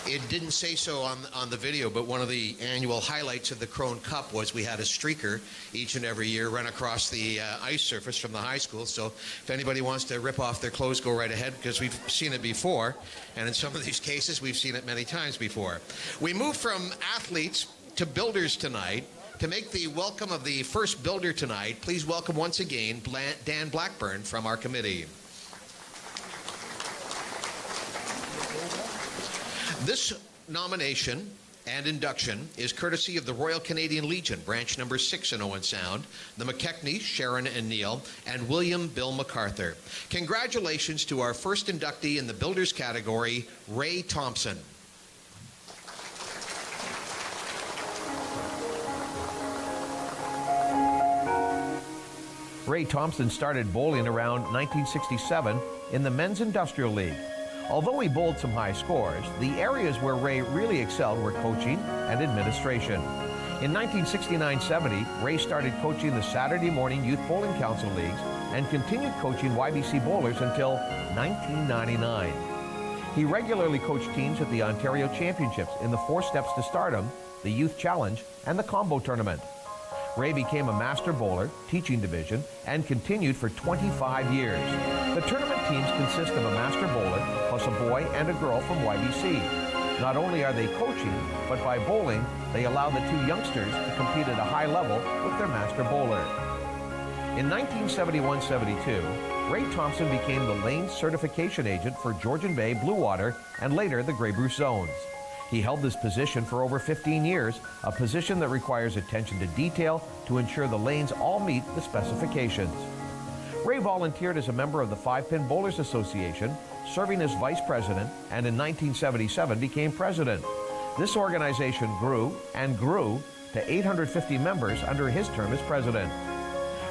Speaker 1: It didn't say so on the video, but one of the annual highlights of the Crone Cup was we had a streaker each and every year run across the ice surface from the high school. So if anybody wants to rip off their clothes, go right ahead, because we've seen it before. And in some of these cases, we've seen it many times before. We move from athletes to builders tonight. To make the welcome of the first builder tonight, please welcome once again Dan Blackburn from our committee. This nomination and induction is courtesy of the Royal Canadian Legion, branch number 6 in Owen Sound, the McKechnie, Sharon and Neil, and William Bill MacArthur. Congratulations to our first inductee in the builders category, Ray Thompson.
Speaker 3: Ray Thompson started bowling around 1967 in the Men's Industrial League. Although he bowled some high scores, the areas where Ray really excelled were coaching and administration. In 1969-70, Ray started coaching the Saturday Morning Youth Bowling Council Leagues and continued coaching YBC bowlers until 1999. He regularly coached teams at the Ontario Championships in the 4 Steps to Stardom, the Youth Challenge, and the Combo Tournament. Ray became a master bowler, teaching division, and continued for 25 years. The tournament teams consist of a master bowler plus a boy and a girl from YBC. Not only are they coaching, but by bowling, they allow the 2 youngsters to compete at a high level with their master bowler. In 1971-72, Ray Thompson became the lane certification agent for Georgian Bay, Blue Water, and later the Grey Bruce Zones. He held this position for over 15 years, a position that requires attention to detail to ensure the lanes all meet the specifications. Ray volunteered as a member of the 5-Pin Bowlers Association, serving as vice president, and in 1977 became president. This organization grew and grew to 850 members under his term as president.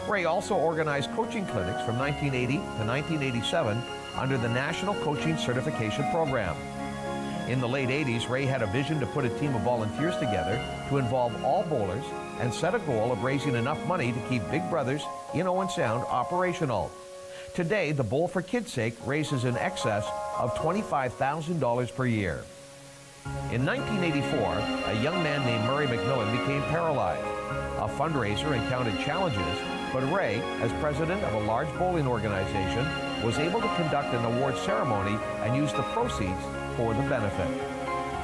Speaker 3: Ray also organized coaching clinics from 1980 to 1987 under the National Coaching Certification Program. In the late 80s, Ray had a vision to put a team of volunteers together to involve all bowlers and set a goal of raising enough money to keep Big Brothers in Owen Sound operational. Today, the Bowl for Kids' Sake raises in excess of $25,000 per year. In 1984, a young man named Murray McMillan became paralyzed. A fundraiser encountered challenges, but Ray, as president of a large bowling organization, was able to conduct an award ceremony and use the proceeds for the benefit.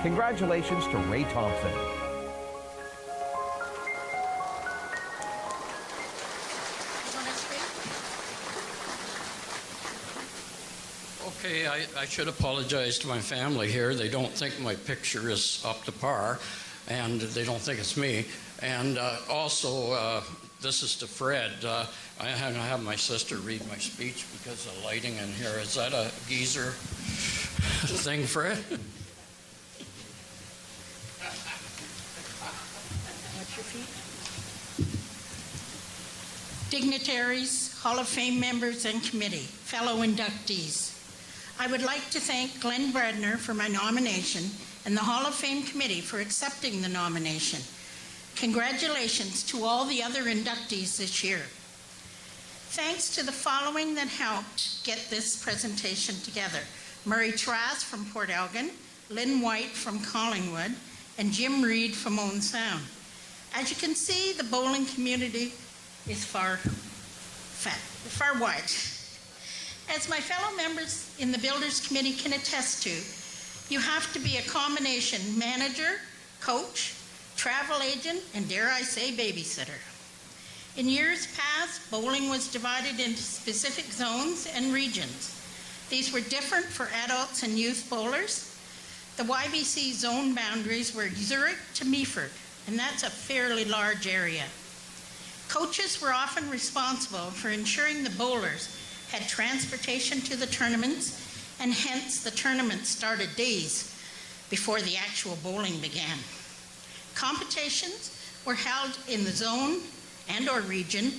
Speaker 3: Congratulations to Ray Thompson.
Speaker 10: Okay, I should apologize to my family here. They don't think my picture is up to par, and they don't think it's me. And also, this is to Fred. I'm going to have my sister read my speech because of lighting in here. Is that a geezer thing, Fred?
Speaker 11: Watch your feet. Dignitaries, Hall of Fame members and committee, fellow inductees. I would like to thank Glenn Berner for my nomination and the Hall of Fame committee for accepting the nomination. Congratulations to all the other inductees this year. Thanks to the following that helped get this presentation together: Murray Trask from Port Elgin, Lynn White from Collingwood, and Jim Reid from Owen Sound. As you can see, the bowling community is far wide. As my fellow members in the Builders Committee can attest to, you have to be a combination manager, coach, travel agent, and dare I say, babysitter. In years past, bowling was divided into specific zones and regions. These were different for adults and youth bowlers. The YBC zone boundaries were Zurich to Meaford, and that's a fairly large area. Coaches were often responsible for ensuring the bowlers had transportation to the tournaments, and hence the tournament started days before the actual bowling began. Competitions were held in the zone and or region,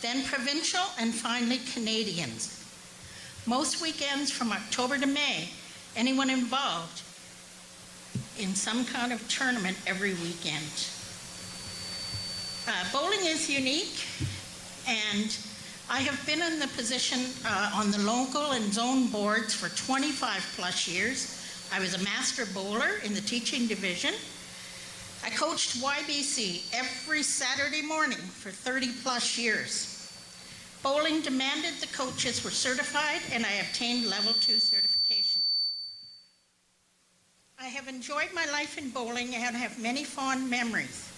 Speaker 11: then provincial, and finally Canadians. Most weekends from October to May, anyone involved in some kind of tournament every weekend. Bowling is unique, and I have been in the position on the local and zone boards for 25 plus years. I was a master bowler in the teaching division. I coached YBC every Saturday morning for 30 plus years. Bowling demanded the coaches were certified, and I obtained level 2 certification. I have enjoyed my life in bowling and have many fond memories.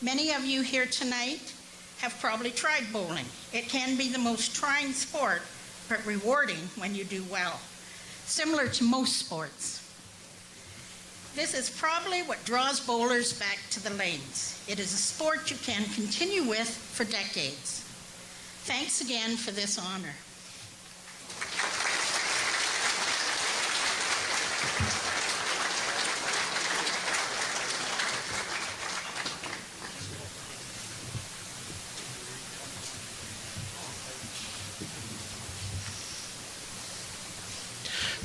Speaker 11: Many of you here tonight have probably tried bowling. It can be the most trying sport, but rewarding when you do well, similar to most sports. This is probably what draws bowlers back to the lanes. It is a sport you can continue with for decades. Thanks again for this honor.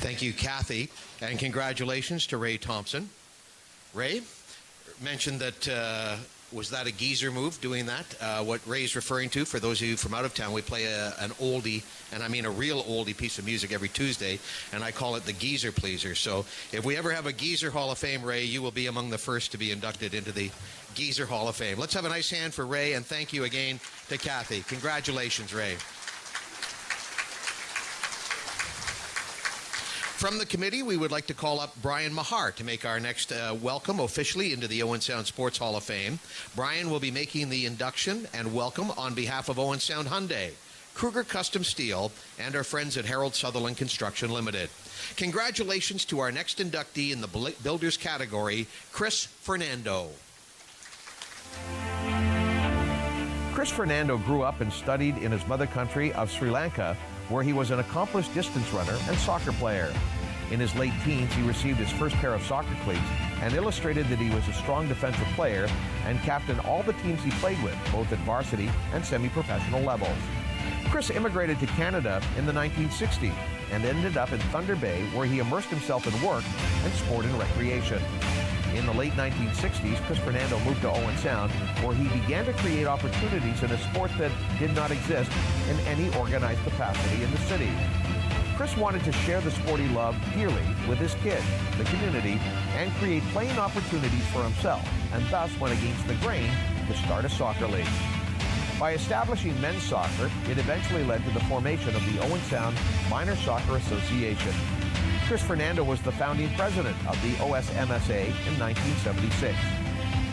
Speaker 1: Thank you, Kathy, and congratulations to Ray Thompson. Ray mentioned that, was that a geezer move, doing that? What Ray's referring to, for those of you from out of town, we play an oldie, and I mean a real oldie piece of music every Tuesday, and I call it the Geezer Pleaser. So if we ever have a Geezer Hall of Fame, Ray, you will be among the first to be inducted into the Geezer Hall of Fame. Let's have a nice hand for Ray, and thank you again to Kathy. Congratulations, Ray. From the committee, we would like to call up Brian Mahar to make our next welcome officially into the Owen Sound Sports Hall of Fame. Brian will be making the induction and welcome on behalf of Owen Sound Hyundai, Kruger Custom Steel, and our friends at Harold Sutherland Construction Limited. Congratulations to our next inductee in the Builders category, Chris Fernando.
Speaker 3: Chris Fernando grew up and studied in his mother country of Sri Lanka, where he was an accomplished distance runner and soccer player. In his late teens, he received his first pair of soccer cleats and illustrated that he was a strong defensive player and captained all the teams he played with, both at varsity and semi-professional levels. Chris immigrated to Canada in the 1960s and ended up in Thunder Bay, where he immersed himself in work and sport and recreation. In the late 1960s, Chris Fernando moved to Owen Sound, where he began to create opportunities in a sport that did not exist in any organized capacity in the city. Chris wanted to share the sport he loved dearly with his kids, the community, and create playing opportunities for himself, and thus went against the grain to start a soccer league. By establishing men's soccer, it eventually led to the formation of the Owen Sound Minor Soccer Association. Chris Fernando was the founding president of the OSMSA in 1976.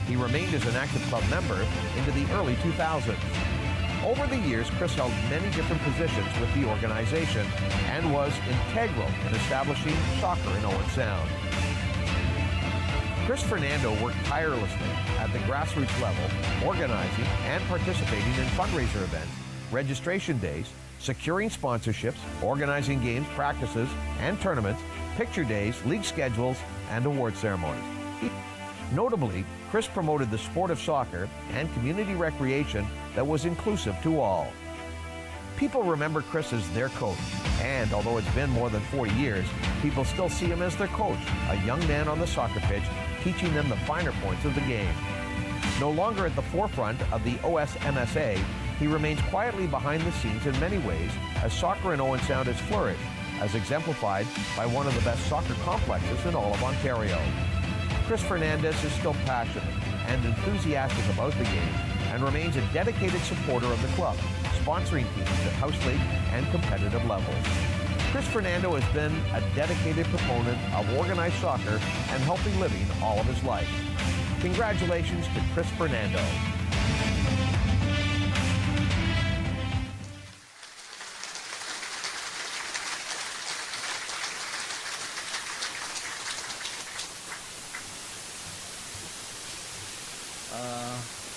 Speaker 3: He remained as an active club member into the early 2000s. Over the years, Chris held many different positions with the organization and was integral in establishing soccer in Owen Sound. Chris Fernando worked tirelessly at the grassroots level, organizing and participating in fundraiser events, registration days, securing sponsorships, organizing games, practices, and tournaments, picture days, league schedules, and award ceremonies. Notably, Chris promoted the sport of soccer and community recreation that was inclusive to all. People remember Chris as their coach, and although it's been more than 40 years, people still see him as their coach, a young man on the soccer pitch, teaching them the finer points of the game. No longer at the forefront of the OSMSA, he remains quietly behind the scenes in many ways as soccer in Owen Sound has flourished, as exemplified by one of the best soccer complexes in all of Ontario. Chris Fernandez is still passionate and enthusiastic about the game and remains a dedicated supporter of the club, sponsoring teams at house league and competitive levels. Chris Fernando has been a dedicated proponent of organized soccer and healthy living all of his life. Congratulations to Chris Fernando.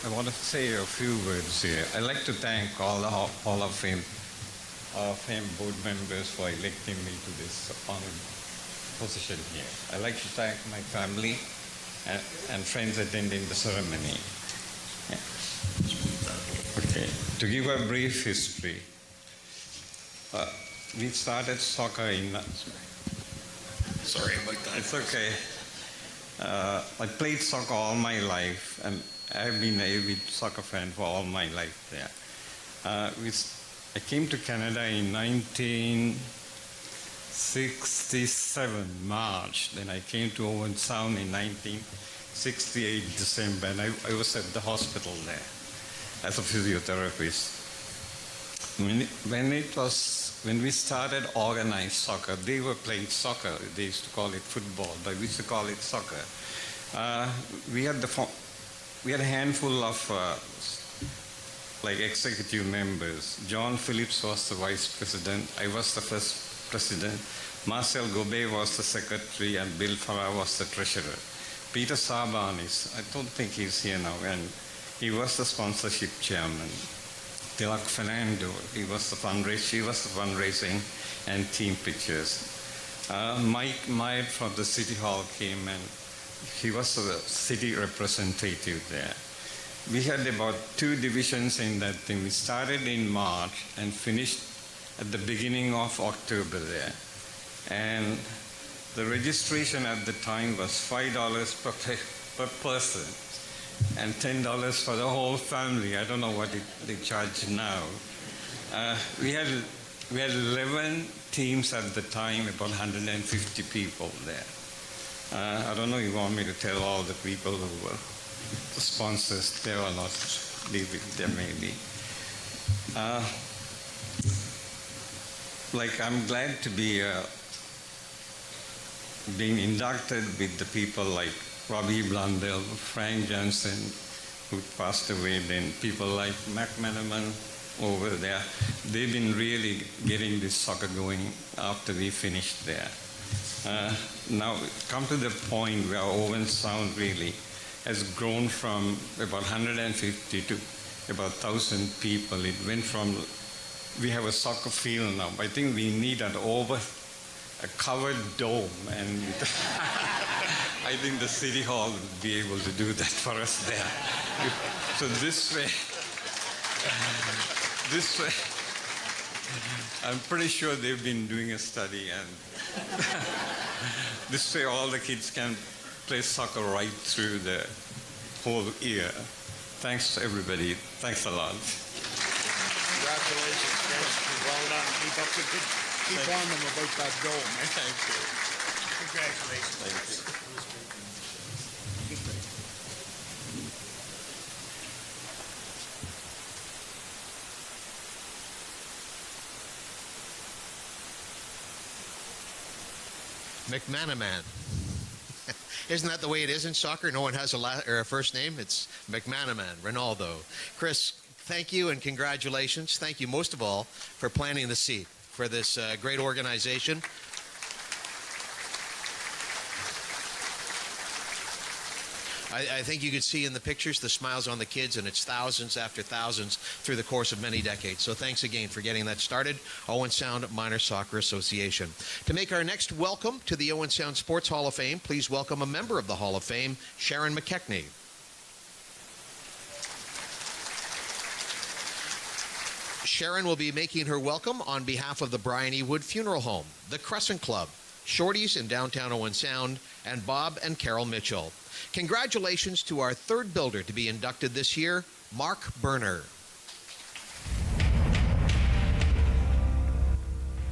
Speaker 12: I want to say a few words here. I'd like to thank all the Hall of Fame Fame board members for electing me to this honored position here. I'd like to thank my family and friends attending the ceremony. Okay, to give a brief history, we started soccer in... Sorry about that. It's okay. I played soccer all my life, and I've been an avid soccer fan for all my life there. I came to Canada in 1967, March. Then I came to Owen Sound in 1968, December, and I was at the hospital there as a physiotherapist. When we started organized soccer, they were playing soccer. They used to call it football, but we used to call it soccer. We had a handful of executive members. John Phillips was the vice president. I was the first president. Marcel Gobet was the secretary, and Bill Farah was the treasurer. Peter Saban I don't think he's here now, and he was the sponsorship chairman. Fernando, she was the fundraising and team pictures. Mike Meyer from the City Hall came, and he was the city representative there. We had about 2 divisions in that thing. We started in March and finished at the beginning of October there. And the registration at the time was $5 per person and $10 for the whole family. I don't know what they charge now. We had 11 teams at the time, about 150 people there. I don't know if you want me to tell all the people who were the sponsors there or not. Leave it there maybe. I'm glad to be being inducted with the people like Robbie Blundell, Frank Johnson, who passed away then, people like Mac Meneman over there. They've been really getting this soccer going after we finished there. Now, come to the point where Owen Sound really has grown from about 150 to about 1,000 people. It went from, we have a soccer field now. I think we need a covered dome, and I think the City Hall would be able to do that for us there. So this way, I'm pretty sure they've been doing a study, and this way all the kids can play soccer right through the whole year. Thanks everybody. Thanks a lot.
Speaker 13: Congratulations, Chris. Well done. Keep on them about that goal, man.
Speaker 12: Thank you.
Speaker 13: Congratulations.
Speaker 12: Thank you.
Speaker 1: McManaman. Isn't that the way it is in soccer? No one has a first name. It's McManaman, Ronaldo. Chris, thank you and congratulations. Thank you most of all for planting the seed for this great organization. I think you could see in the pictures the smiles on the kids, and it's thousands after thousands through the course of many decades. So thanks again for getting that started. Owen Sound Minor Soccer Association. To make our next welcome to the Owen Sound Sports Hall of Fame, please welcome a member of the Hall of Fame, Sharon McKechnie. Sharon will be making her welcome on behalf of the Brian E. Wood Funeral Home, the Crescent Club, Shorty's in downtown Owen Sound, and Bob and Carol Mitchell. Congratulations to our third builder to be inducted this year, Mark Berner.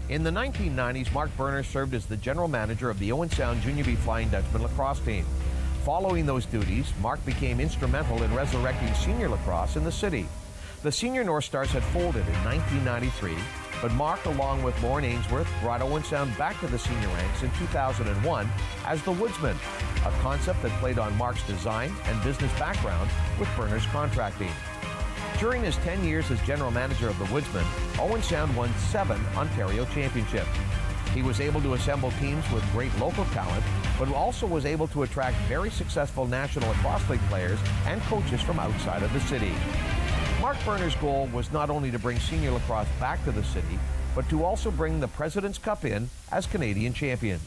Speaker 3: In the 1990s, Mark Berner served as the general manager of the Owen Sound Junior B Flying Dutchman lacrosse team. Following those duties, Mark became instrumental in resurrecting senior lacrosse in the city. The senior North Stars had folded in 1993, but Mark, along with Lauren Ainsworth, brought Owen Sound back to the senior ranks in 2001 as the Woodsman, a concept that played on Mark's design and business background with Berner's contracting. During his 10 years as general manager of the Woodsman, Owen Sound won 7 Ontario championships. He was able to assemble teams with great local talent, but also was able to attract very successful National Lacrosse League players and coaches from outside of the city. Mark Berner's goal was not only to bring senior lacrosse back to the city, but to also bring the President's Cup in as Canadian champions.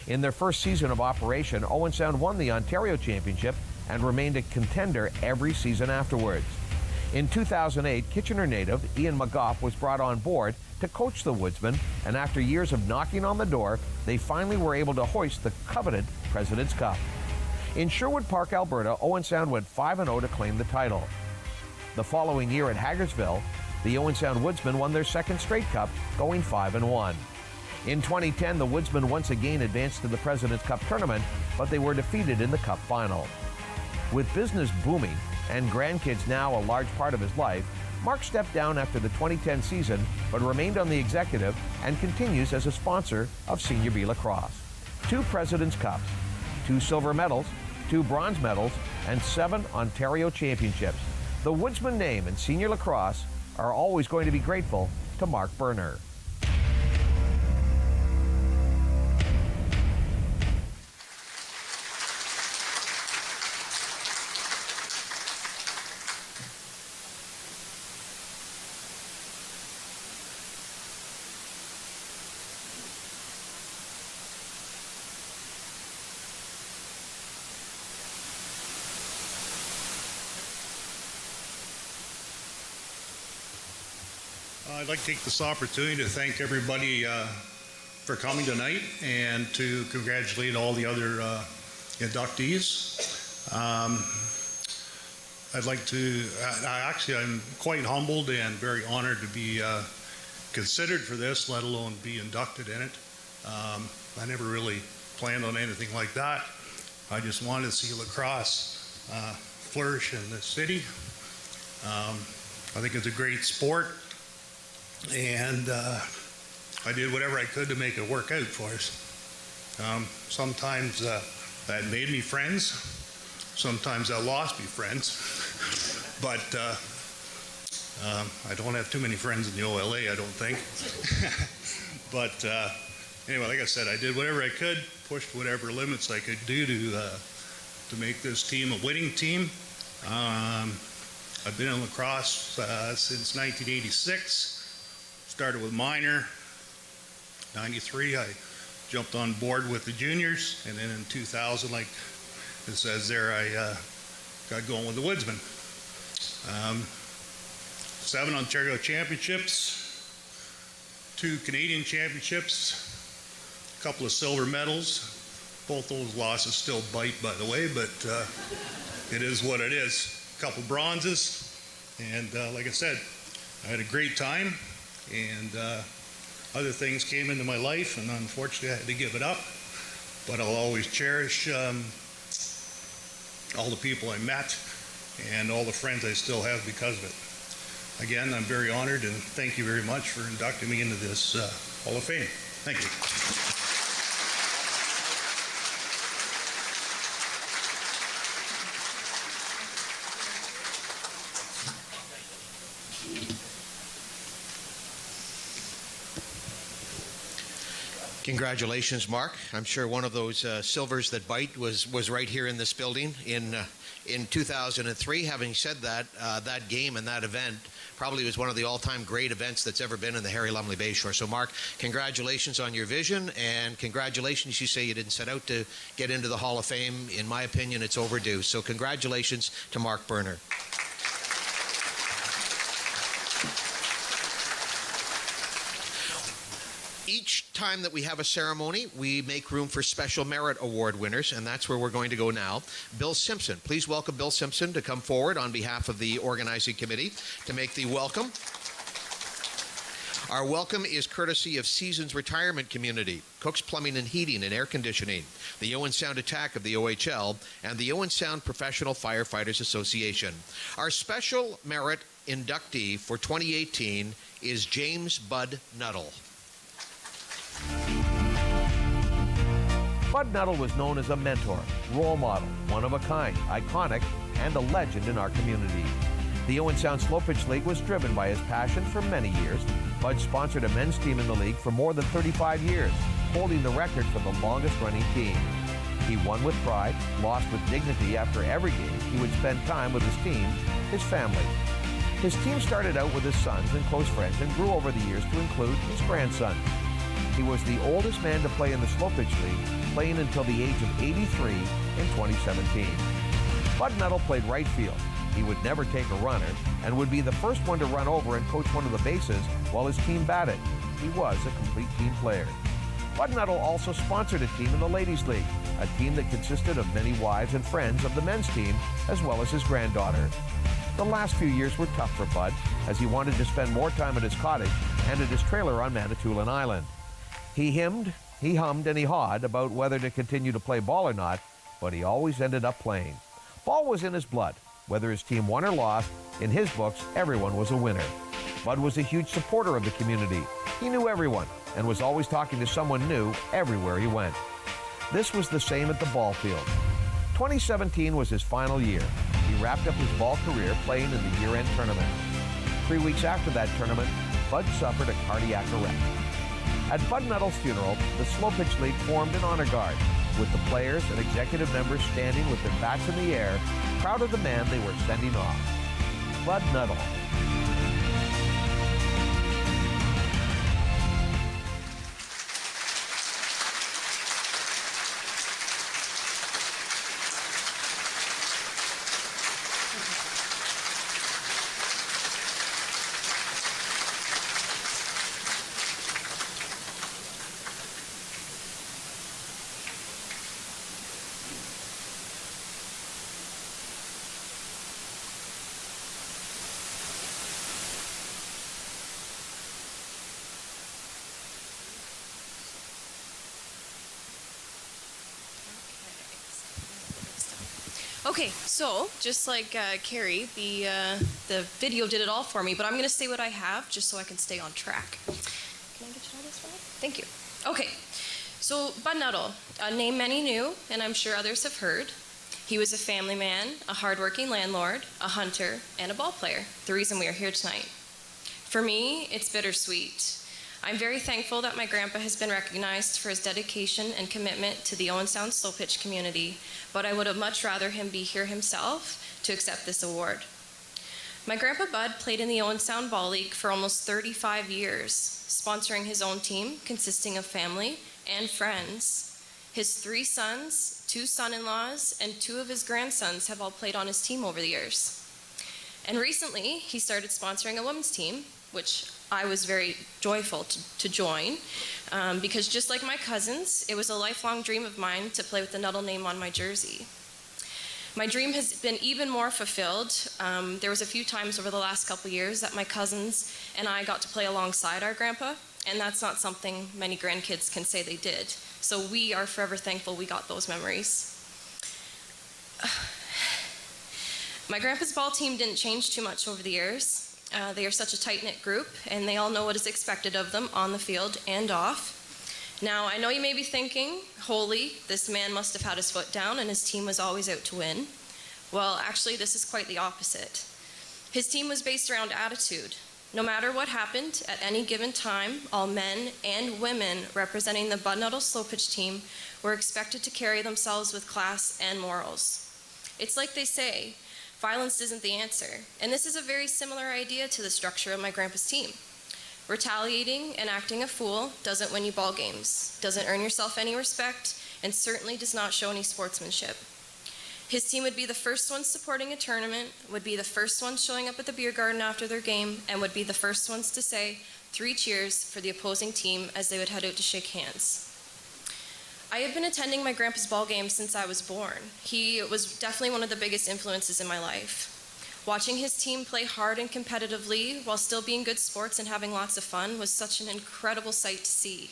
Speaker 3: In their first season of operation, Owen Sound won the Ontario Championship and remained a contender every season afterwards. In 2008, Kitchener native Ian McGough was brought on board to coach the Woodsmen, and after years of knocking on the door, they finally were able to hoist the coveted President's Cup. In Sherwood Park, Alberta, Owen Sound went 5-0 to claim the title. The following year at Hagersville, the Owen Sound Woodsmen won their second straight cup, going 5-1. In 2010, the Woodsmen once again advanced to the President's Cup tournament, but they were defeated in the cup final. With business booming and grandkids now a large part of his life, Mark stepped down after the 2010 season, but remained on the executive and continues as a sponsor of Senior B Lacrosse. 2 President's Cups, 2 silver medals, 2 bronze medals, and 7 Ontario championships. The Woodsman name and senior lacrosse are always going to be grateful to Mark Berner.
Speaker 14: I'd like to take this opportunity to thank everybody for coming tonight and to congratulate all the other inductees. I'd like to, I'm quite humbled and very honored to be considered for this, let alone be inducted in it. I never really planned on anything like that. I just wanted to see lacrosse flourish in the city. I think it's a great sport. And I did whatever I could to make it work out for us. Sometimes that made me friends. Sometimes that lost me friends. But I don't have too many friends in the O.L.A., I don't think. But anyway, like I said, I did whatever I could, pushed whatever limits I could do to make this team a winning team. I've been in lacrosse since 1986. Started with minor. 93, I jumped on board with the juniors, and then in 2000, like it says there, I got going with the Woodsmen. 7 Ontario championships, 2 Canadian championships, a couple of silver medals. Both those losses still bite, by the way, but it is what it is. A couple bronzes, and like I said, I had a great time. And other things came into my life, and unfortunately I had to give it up. But I'll always cherish all the people I met and all the friends I still have because of it. Again, I'm very honored, and thank you very much for inducting me into this Hall of Fame. Thank you.
Speaker 1: Congratulations, Mark. I'm sure one of those silvers that bite was right here in this building in 2003. Having said that, that game and that event probably was one of the all-time great events that's ever been in the Harry Lumley Bayshore. So, Mark, congratulations on your vision, and congratulations. You say you didn't set out to get into the Hall of Fame. In my opinion, it's overdue. So congratulations to Mark Berner. Each time that we have a ceremony, we make room for Special Merit Award winners, and that's where we're going to go now. Bill Simpson. Please welcome Bill Simpson to come forward on behalf of the organizing committee to make the welcome. Our welcome is courtesy of Seasons Retirement Community, Cook's Plumbing and Heating and Air Conditioning, the Owen Sound Attack of the O.H.L., and the Owen Sound Professional Firefighters Association. Our Special Merit inductee for 2018 is James Bud Nuttall.
Speaker 3: Bud Nuttall was known as a mentor, role model, one of a kind, iconic, and a legend in our community. The Owen Sound Slow Pitch League was driven by his passion for many years. Bud sponsored a men's team in the league for more than 35 years, holding the record for the longest-running team. He won with pride, lost with dignity. After every game, he would spend time with his team, his family. His team started out with his sons and close friends and grew over the years to include his grandson. He was the oldest man to play in the slow pitch league, playing until the age of 83 in 2017. Bud Nuttall played right field. He would never take a runner and would be the first one to run over and coach one of the bases while his team batted. He was a complete team player. Bud Nuttall also sponsored a team in the Ladies League, a team that consisted of many wives and friends of the men's team, as well as his granddaughter. The last few years were tough for Bud, as he wanted to spend more time at his cottage and at his trailer on Manitoulin Island. He hummed, and he hawed about whether to continue to play ball or not, but he always ended up playing. Ball was in his blood. Whether his team won or lost, in his books, everyone was a winner. Bud was a huge supporter of the community. He knew everyone and was always talking to someone new everywhere he went. This was the same at the ball field. 2017 was his final year. He wrapped up his ball career playing in the year-end tournament. 3 weeks after that tournament, Bud suffered a cardiac arrest. At Bud Nuttall's funeral, the Slow Pitch League formed an honor guard, with the players and executive members standing with their bats in the air, proud of the man they were sending off. Bud Nuttall.
Speaker 15: Okay, so just like Carrie, the video did it all for me, but I'm going to say what I have just so I can stay on track. Can I get you all this for me? Thank you. Okay, so Bud Nuttall, a name many knew, and I'm sure others have heard. He was a family man, a hardworking landlord, a hunter, and a ball player, the reason we are here tonight. For me, it's bittersweet. I'm very thankful that my grandpa has been recognized for his dedication and commitment to the Owen Sound slow pitch community, but I would have much rather him be here himself to accept this award. My grandpa Bud played in the Owen Sound Ball League for almost 35 years, sponsoring his own team consisting of family and friends. His 3 sons, 2 son-in-laws, and 2 of his grandsons have all played on his team over the years. And recently, he started sponsoring a women's team, which I was very joyful to join, because just like my cousins, it was a lifelong dream of mine to play with the Nuttall name on my jersey. My dream has been even more fulfilled. There was a few times over the last couple years that my cousins and I got to play alongside our grandpa, and that's not something many grandkids can say they did. So we are forever thankful we got those memories. My grandpa's ball team didn't change too much over the years. They are such a tight-knit group, and they all know what is expected of them on the field and off. Now, I know you may be thinking, holy, this man must have had his foot down and his team was always out to win. Well, actually, this is quite the opposite. His team was based around attitude. No matter what happened, at any given time, all men and women representing the Bud Nuttall slow pitch team were expected to carry themselves with class and morals. It's like they say, violence isn't the answer, and this is a very similar idea to the structure of my grandpa's team. Retaliating and acting a fool doesn't win you ball games, doesn't earn yourself any respect, and certainly does not show any sportsmanship. His team would be the first ones supporting a tournament, would be the first ones showing up at the beer garden after their game, and would be the first ones to say 3 cheers for the opposing team as they would head out to shake hands. I have been attending my grandpa's ball games since I was born. He was definitely one of the biggest influences in my life. Watching his team play hard and competitively while still being good sports and having lots of fun was such an incredible sight to see.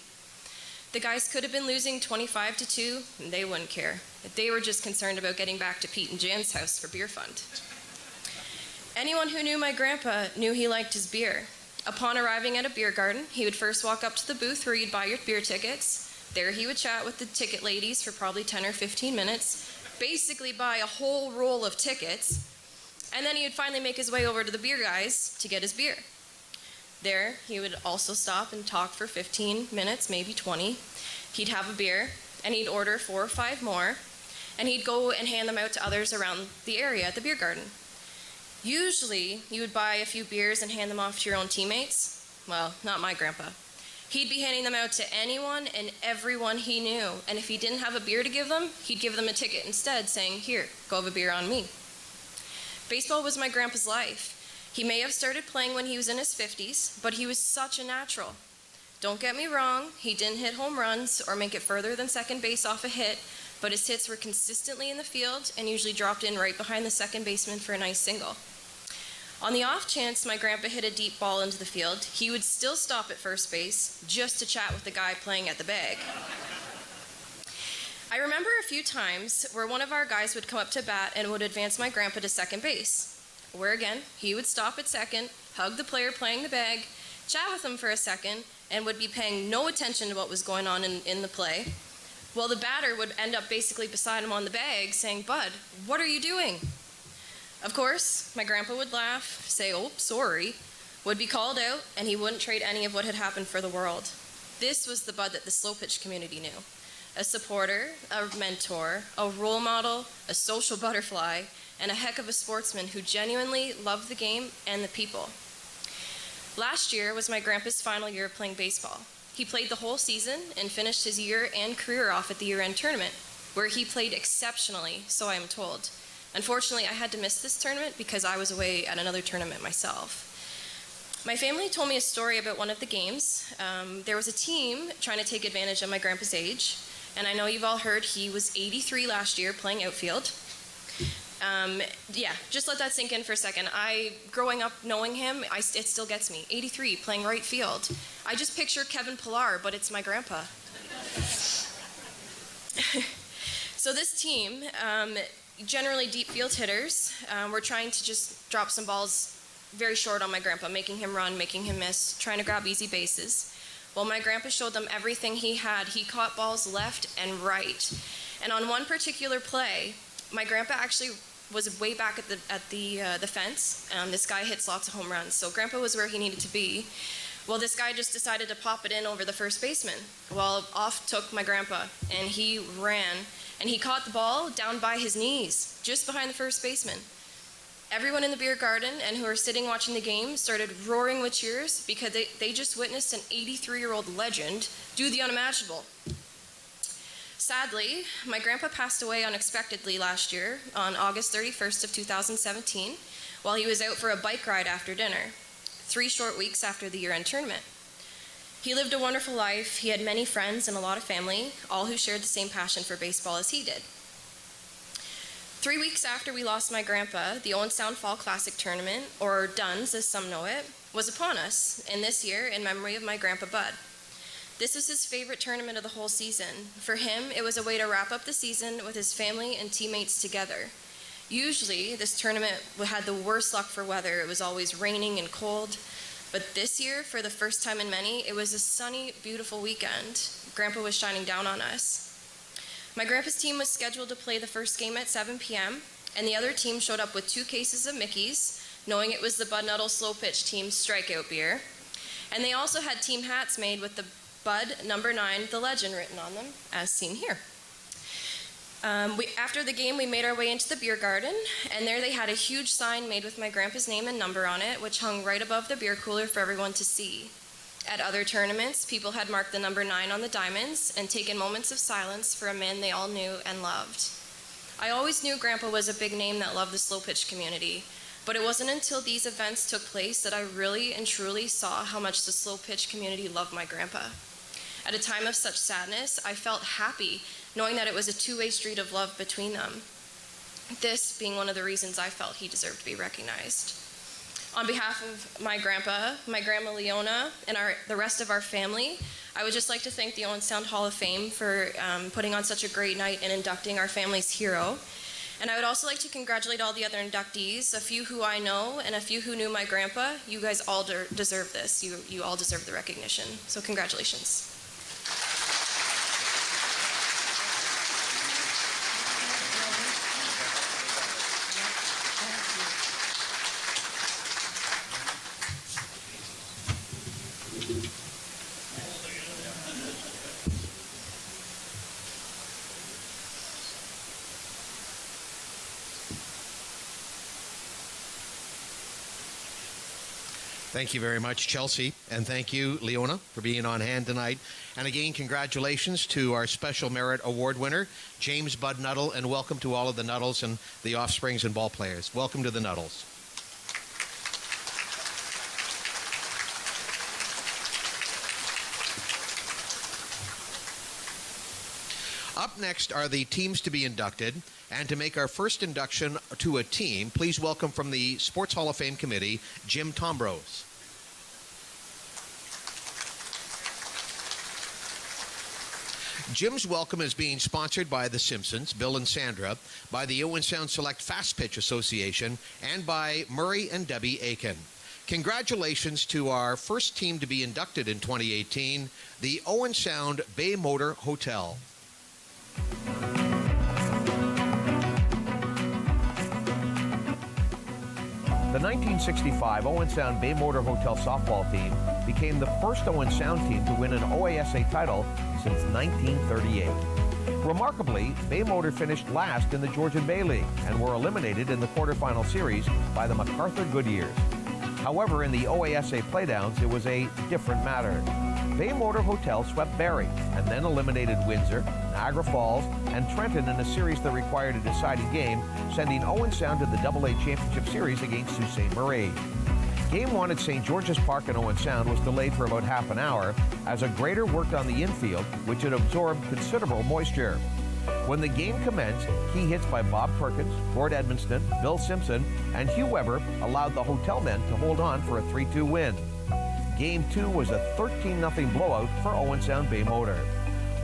Speaker 15: The guys could have been losing 25-2, and they wouldn't care. They were just concerned about getting back to Pete and Jan's house for beer fund. Anyone who knew my grandpa knew he liked his beer. Upon arriving at a beer garden, he would first walk up to the booth where you'd buy your beer tickets. There he would chat with the ticket ladies for probably 10 or 15 minutes, basically buy a whole roll of tickets, and then he would finally make his way over to the beer guys to get his beer. There, he would also stop and talk for 15 minutes, maybe 20. He'd have a beer, and he'd order 4 or 5 more, and he'd go and hand them out to others around the area at the beer garden. Usually, you would buy a few beers and hand them off to your own teammates. Well, not my grandpa. He'd be handing them out to anyone and everyone he knew, and if he didn't have a beer to give them, he'd give them a ticket instead, saying, "Here, go have a beer on me." Baseball was my grandpa's life. He may have started playing when he was in his 50s, but he was such a natural. Don't get me wrong, he didn't hit home runs or make it further than second base off a hit, but his hits were consistently in the field and usually dropped in right behind the second baseman for a nice single. On the off chance my grandpa hit a deep ball into the field, he would still stop at first base just to chat with the guy playing at the bag. I remember a few times where one of our guys would come up to bat and would advance my grandpa to second base, where again, he would stop at second, hug the player playing the bag, chat with him for a second, and would be paying no attention to what was going on in the play. Well, the batter would end up basically beside him on the bag saying, "Bud, what are you doing?" Of course, my grandpa would laugh, say, "Oh, sorry," would be called out, and he wouldn't trade any of what had happened for the world. This was the Bud that the slow pitch community knew. A supporter, a mentor, a role model, a social butterfly, and a heck of a sportsman who genuinely loved the game and the people. Last year was my grandpa's final year of playing baseball. He played the whole season and finished his year and career off at the year-end tournament, where he played exceptionally, so I am told. Unfortunately, I had to miss this tournament because I was away at another tournament myself. My family told me a story about one of the games. There was a team trying to take advantage of my grandpa's age, and I know you've all heard he was 83 last year playing outfield. Yeah, just let that sink in for a second. Growing up knowing him, it still gets me. 83, playing right field. I just picture Kevin Pillar, but it's my grandpa. So this team, generally deep field hitters, were trying to just drop some balls very short on my grandpa, making him run, making him miss, trying to grab easy bases. Well, my grandpa showed them everything he had. He caught balls left and right. And on one particular play, my grandpa actually was way back at the fence. This guy hits lots of home runs, so grandpa was where he needed to be. Well, this guy just decided to pop it in over the first baseman. Well, off took my grandpa, and he ran, and he caught the ball down by his knees, just behind the first baseman. Everyone in the beer garden and who were sitting watching the game started roaring with cheers because they just witnessed an 83-year-old legend do the unimaginable. Sadly, my grandpa passed away unexpectedly last year on August 31st of 2017 while he was out for a bike ride after dinner, 3 short weeks after the year-end tournament. He lived a wonderful life. He had many friends and a lot of family, all who shared the same passion for baseball as he did. 3 weeks after we lost my grandpa, the Owen Sound Fall Classic Tournament, or DUNS as some know it, was upon us, and this year in memory of my grandpa Bud. This was his favorite tournament of the whole season. For him, it was a way to wrap up the season with his family and teammates together. Usually, this tournament had the worst luck for weather. It was always raining and cold. But this year, for the first time in many, it was a sunny, beautiful weekend. Grandpa was shining down on us. My grandpa's team was scheduled to play the first game at 7 p.m., and the other team showed up with 2 cases of Mickey's, knowing it was the Bud Nuttall Slow Pitch team's strikeout beer. And they also had team hats made with the Bud number 9, the legend, written on them, as seen here. After the game, we made our way into the beer garden, and there they had a huge sign made with my grandpa's name and number on it, which hung right above the beer cooler for everyone to see. At other tournaments, people had marked the number 9 on the diamonds and taken moments of silence for a man they all knew and loved. I always knew Grandpa was a big name that loved the slow pitch community, but it wasn't until these events took place that I really and truly saw how much the slow pitch community loved my grandpa. At a time of such sadness, I felt happy knowing that it was a two-way street of love between them. This being one of the reasons I felt he deserved to be recognized. On behalf of my grandpa, my grandma Leona, and the rest of our family, I would just like to thank the Owen Sound Hall of Fame for putting on such a great night and inducting our family's hero. And I would also like to congratulate all the other inductees, a few who I know and a few who knew my grandpa. You guys all deserve this. You all deserve the recognition. So congratulations.
Speaker 1: Thank you very much, Chelsea. And thank you, Leona, for being on hand tonight. And again, congratulations to our Special Merit Award winner, James Bud Nuttall, and welcome to all of the Nuttals and the offsprings and ball players. Welcome to the Nuttals. Up next are the teams to be inducted. And to make our first induction to a team, please welcome from the Sports Hall of Fame Committee, Jim Tombrose. Jim's welcome is being sponsored by The Simpsons, Bill and Sandra, by the Owen Sound Select Fast Pitch Association, and by Murray and Debbie Aiken. Congratulations to our first team to be inducted in 2018, the Owen Sound Bay Motor Hotel.
Speaker 3: The 1965 Owen Sound Bay Motor Hotel softball team became the first Owen Sound team to win an OASA title since 1938. Remarkably, Bay Motor finished last in the Georgian Bay League and were eliminated in the quarterfinal series by the MacArthur Goodyears. However, in the OASA playdowns, it was a different matter. Bay Motor Hotel swept Barrie and then eliminated Windsor, Niagara Falls, and Trenton in a series that required a decided game, sending Owen Sound to the AA Championship Series against Sault Ste. Marie. Game 1 at St. George's Park in Owen Sound was delayed for about half an hour as a grader worked on the infield, which had absorbed considerable moisture. When the game commenced, key hits by Bob Perkins, Gord Edmonston, Bill Simpson, and Hugh Weber allowed the hotel men to hold on for a 3-2 win. Game 2 was a 13-0 blowout for Owen Sound Bay Motor.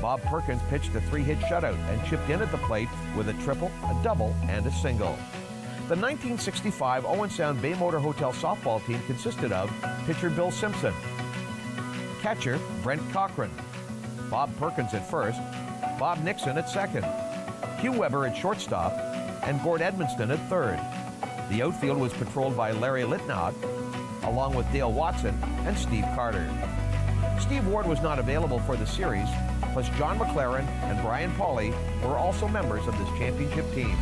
Speaker 3: Bob Perkins pitched a 3-hit shutout and chipped in at the plate with a triple, a double, and a single. The 1965 Owen Sound Bay Motor Hotel softball team consisted of pitcher Bill Simpson, catcher Brent Cochran, Bob Perkins at first, Bob Nixon at second, Hugh Weber at shortstop, and Gord Edmonston at third. The outfield was patrolled by Larry Litnaud, along with Dale Watson and Steve Carter. Steve Ward was not available for the series, plus John McLaren and Brian Pauley were also members of this championship team.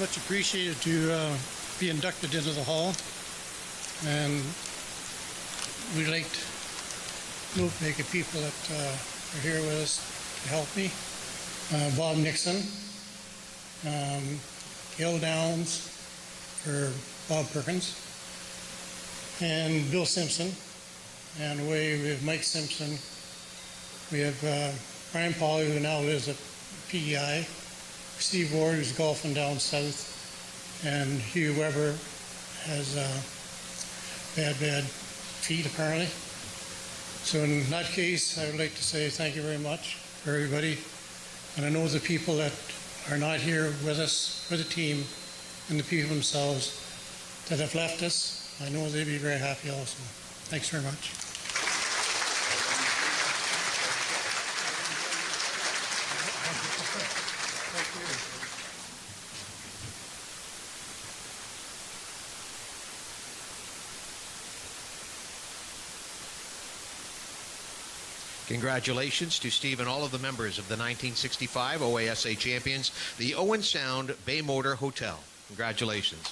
Speaker 16: Much appreciated to be inducted into the hall, and we'd like to thank the people that are here with us to help me. Bob Nixon, Gail Downs for Bob Perkins, and Bill Simpson, and away we have Mike Simpson. We have Brian Pauley, who now lives at PEI, Steve Ward, who's golfing down south, and Hugh Weber has bad feet, apparently. So in that case, I would like to say thank you very much for everybody. And I know the people that are not here with us, for the team, and the people themselves that have left us, I know they'd be very happy also. Thanks very much.
Speaker 1: Congratulations to Steve and all of the members of the 1965 OASA champions, the Owen Sound Bay Motor Hotel. Congratulations.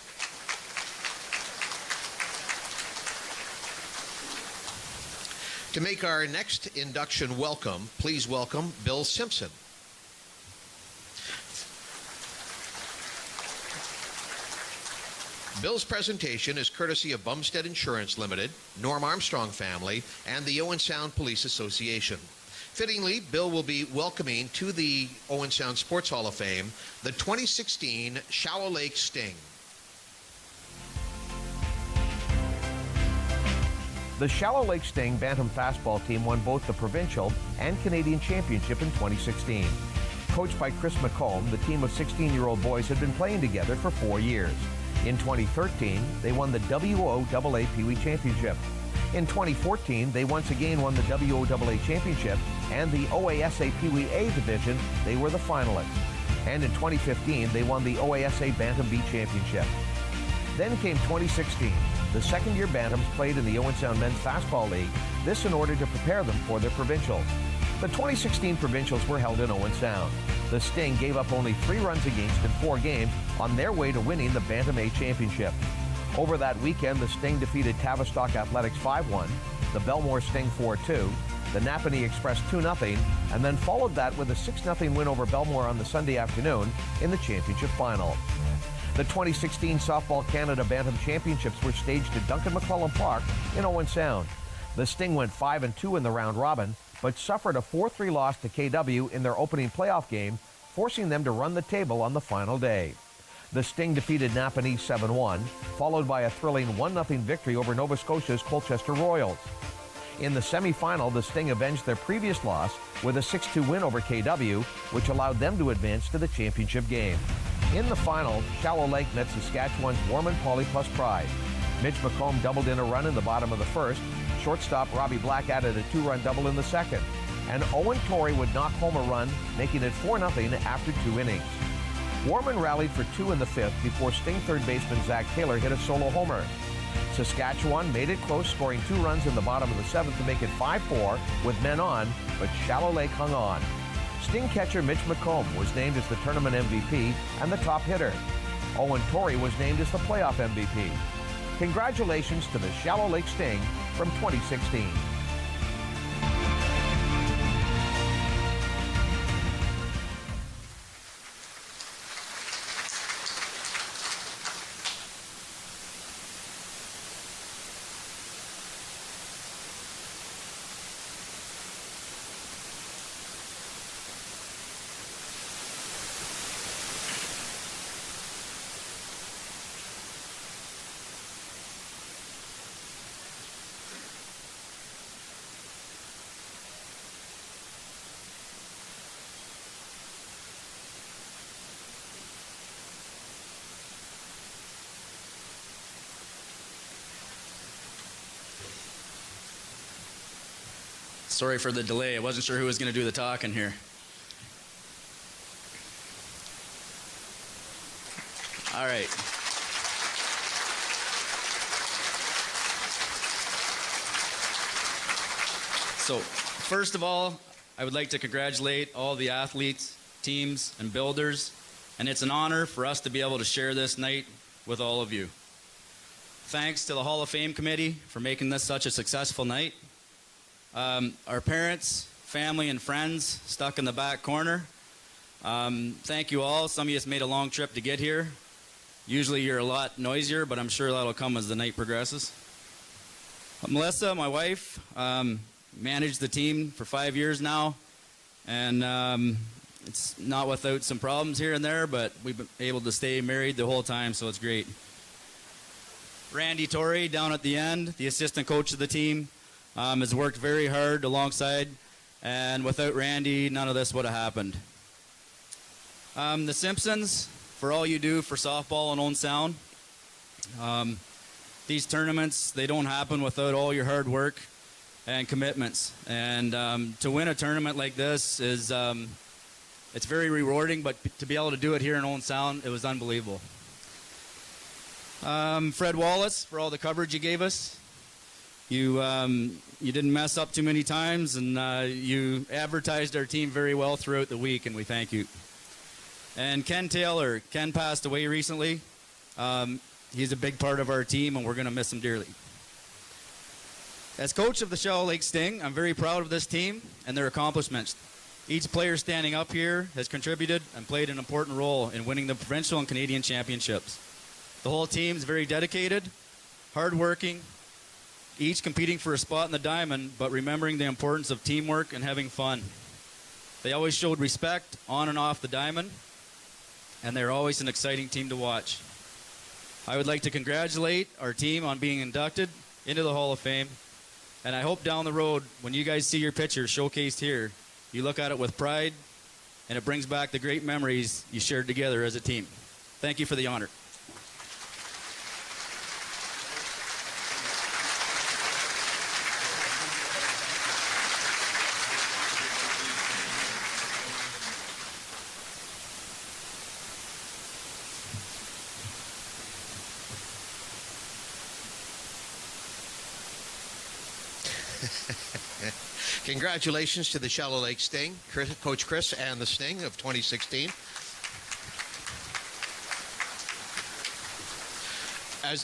Speaker 1: To make our next induction welcome, please welcome Bill Simpson. Bill's presentation is courtesy of Bumstead Insurance Limited, Norm Armstrong Family, and the Owen Sound Police Association. Fittingly, Bill will be welcoming to the Owen Sound Sports Hall of Fame the 2016 Shallow Lake Sting.
Speaker 3: The Shallow Lake Sting Bantam Fastball team won both the provincial and Canadian championship in 2016. Coached by Chris McComb, the team of 16-year-old boys had been playing together for 4 years. In 2013, they won the WOAA Pee Wee Championship. In 2014, they once again won the WOAA Championship, and the OASA Pee Wee A division, they were the finalists. And in 2015, they won the OASA Bantam B Championship. Then came 2016. The second-year Bantams played in the Owen Sound Men's Fastball League, this in order to prepare them for their provincials. The 2016 provincials were held in Owen Sound. The Sting gave up only 3 runs against in 4 games on their way to winning the Bantam A Championship. Over that weekend, the Sting defeated Tavistock Athletics 5-1, the Belmore Sting 4-2, the Napanee Express 2-0, and then followed that with a 6-0 win over Belmore on the Sunday afternoon in the championship final. The 2016 Softball Canada Bantam Championships were staged at Duncan McClellan Park in Owen Sound. The Sting went 5-2 in the round robin, but suffered a 4-3 loss to KW in their opening playoff game, forcing them to run the table on the final day. The Sting defeated Napanee 7-1, followed by a thrilling 1-0 victory over Nova Scotia's Colchester Royals. In the semifinal, the Sting avenged their previous loss with a 6-2 win over KW, which allowed them to advance to the championship game. In the final, Shallow Lake met Saskatchewan's Warman Poly plus Pride. Mitch McComb doubled in a run in the bottom of the first. Shortstop Robbie Black added a 2-run double in the second. And Owen Torrey would knock home a run, making it 4-0 after 2 innings. Warman rallied for 2 in the 5th before Sting third baseman Zach Taylor hit a solo homer. Saskatchewan made it close, scoring 2 runs in the bottom of the 7th to make it 5-4 with men on, but Shallow Lake hung on. Sting catcher Mitch McComb was named as the tournament MVP and the top hitter. Owen Torrey was named as the playoff MVP. Congratulations to the Shallow Lake Sting from 2016.
Speaker 17: Sorry for the delay. I wasn't sure who was going to do the talking here. All right. So, first of all, I would like to congratulate all the athletes, teams, and builders, and it's an honor for us to be able to share this night with all of you. Thanks to the Hall of Fame Committee for making this such a successful night. Our parents, family, and friends stuck in the back corner. Thank you all. Some of you have made a long trip to get here. Usually you're a lot noisier, but I'm sure that'll come as the night progresses. Melissa, my wife, managed the team for 5 years now, and it's not without some problems here and there, but we've been able to stay married the whole time, so it's great. Randy Torrey down at the end, the assistant coach of the team, has worked very hard alongside, and without Randy, none of this would have happened. The Simpsons, for all you do for softball and Owen Sound, these tournaments, they don't happen without all your hard work and commitments. And to win a tournament like this is, it's very rewarding, but to be able to do it here in Owen Sound, it was unbelievable. Fred Wallace, for all the coverage you gave us. You didn't mess up too many times, and you advertised our team very well throughout the week, and we thank you. And Ken Taylor. Ken passed away recently. He's a big part of our team, and we're going to miss him dearly. As coach of the Shallow Lake Sting, I'm very proud of this team and their accomplishments. Each player standing up here has contributed and played an important role in winning the provincial and Canadian championships. The whole team is very dedicated, hardworking, each competing for a spot in the diamond, but remembering the importance of teamwork and having fun. They always showed respect on and off the diamond, and they're always an exciting team to watch. I would like to congratulate our team on being inducted into the Hall of Fame, and I hope down the road, when you guys see your pictures showcased here, you look at it with pride, and it brings back the great memories you shared together as a team. Thank you for the honor.
Speaker 1: Congratulations to the Shallow Lake Sting, Coach Chris and the Sting of 2016.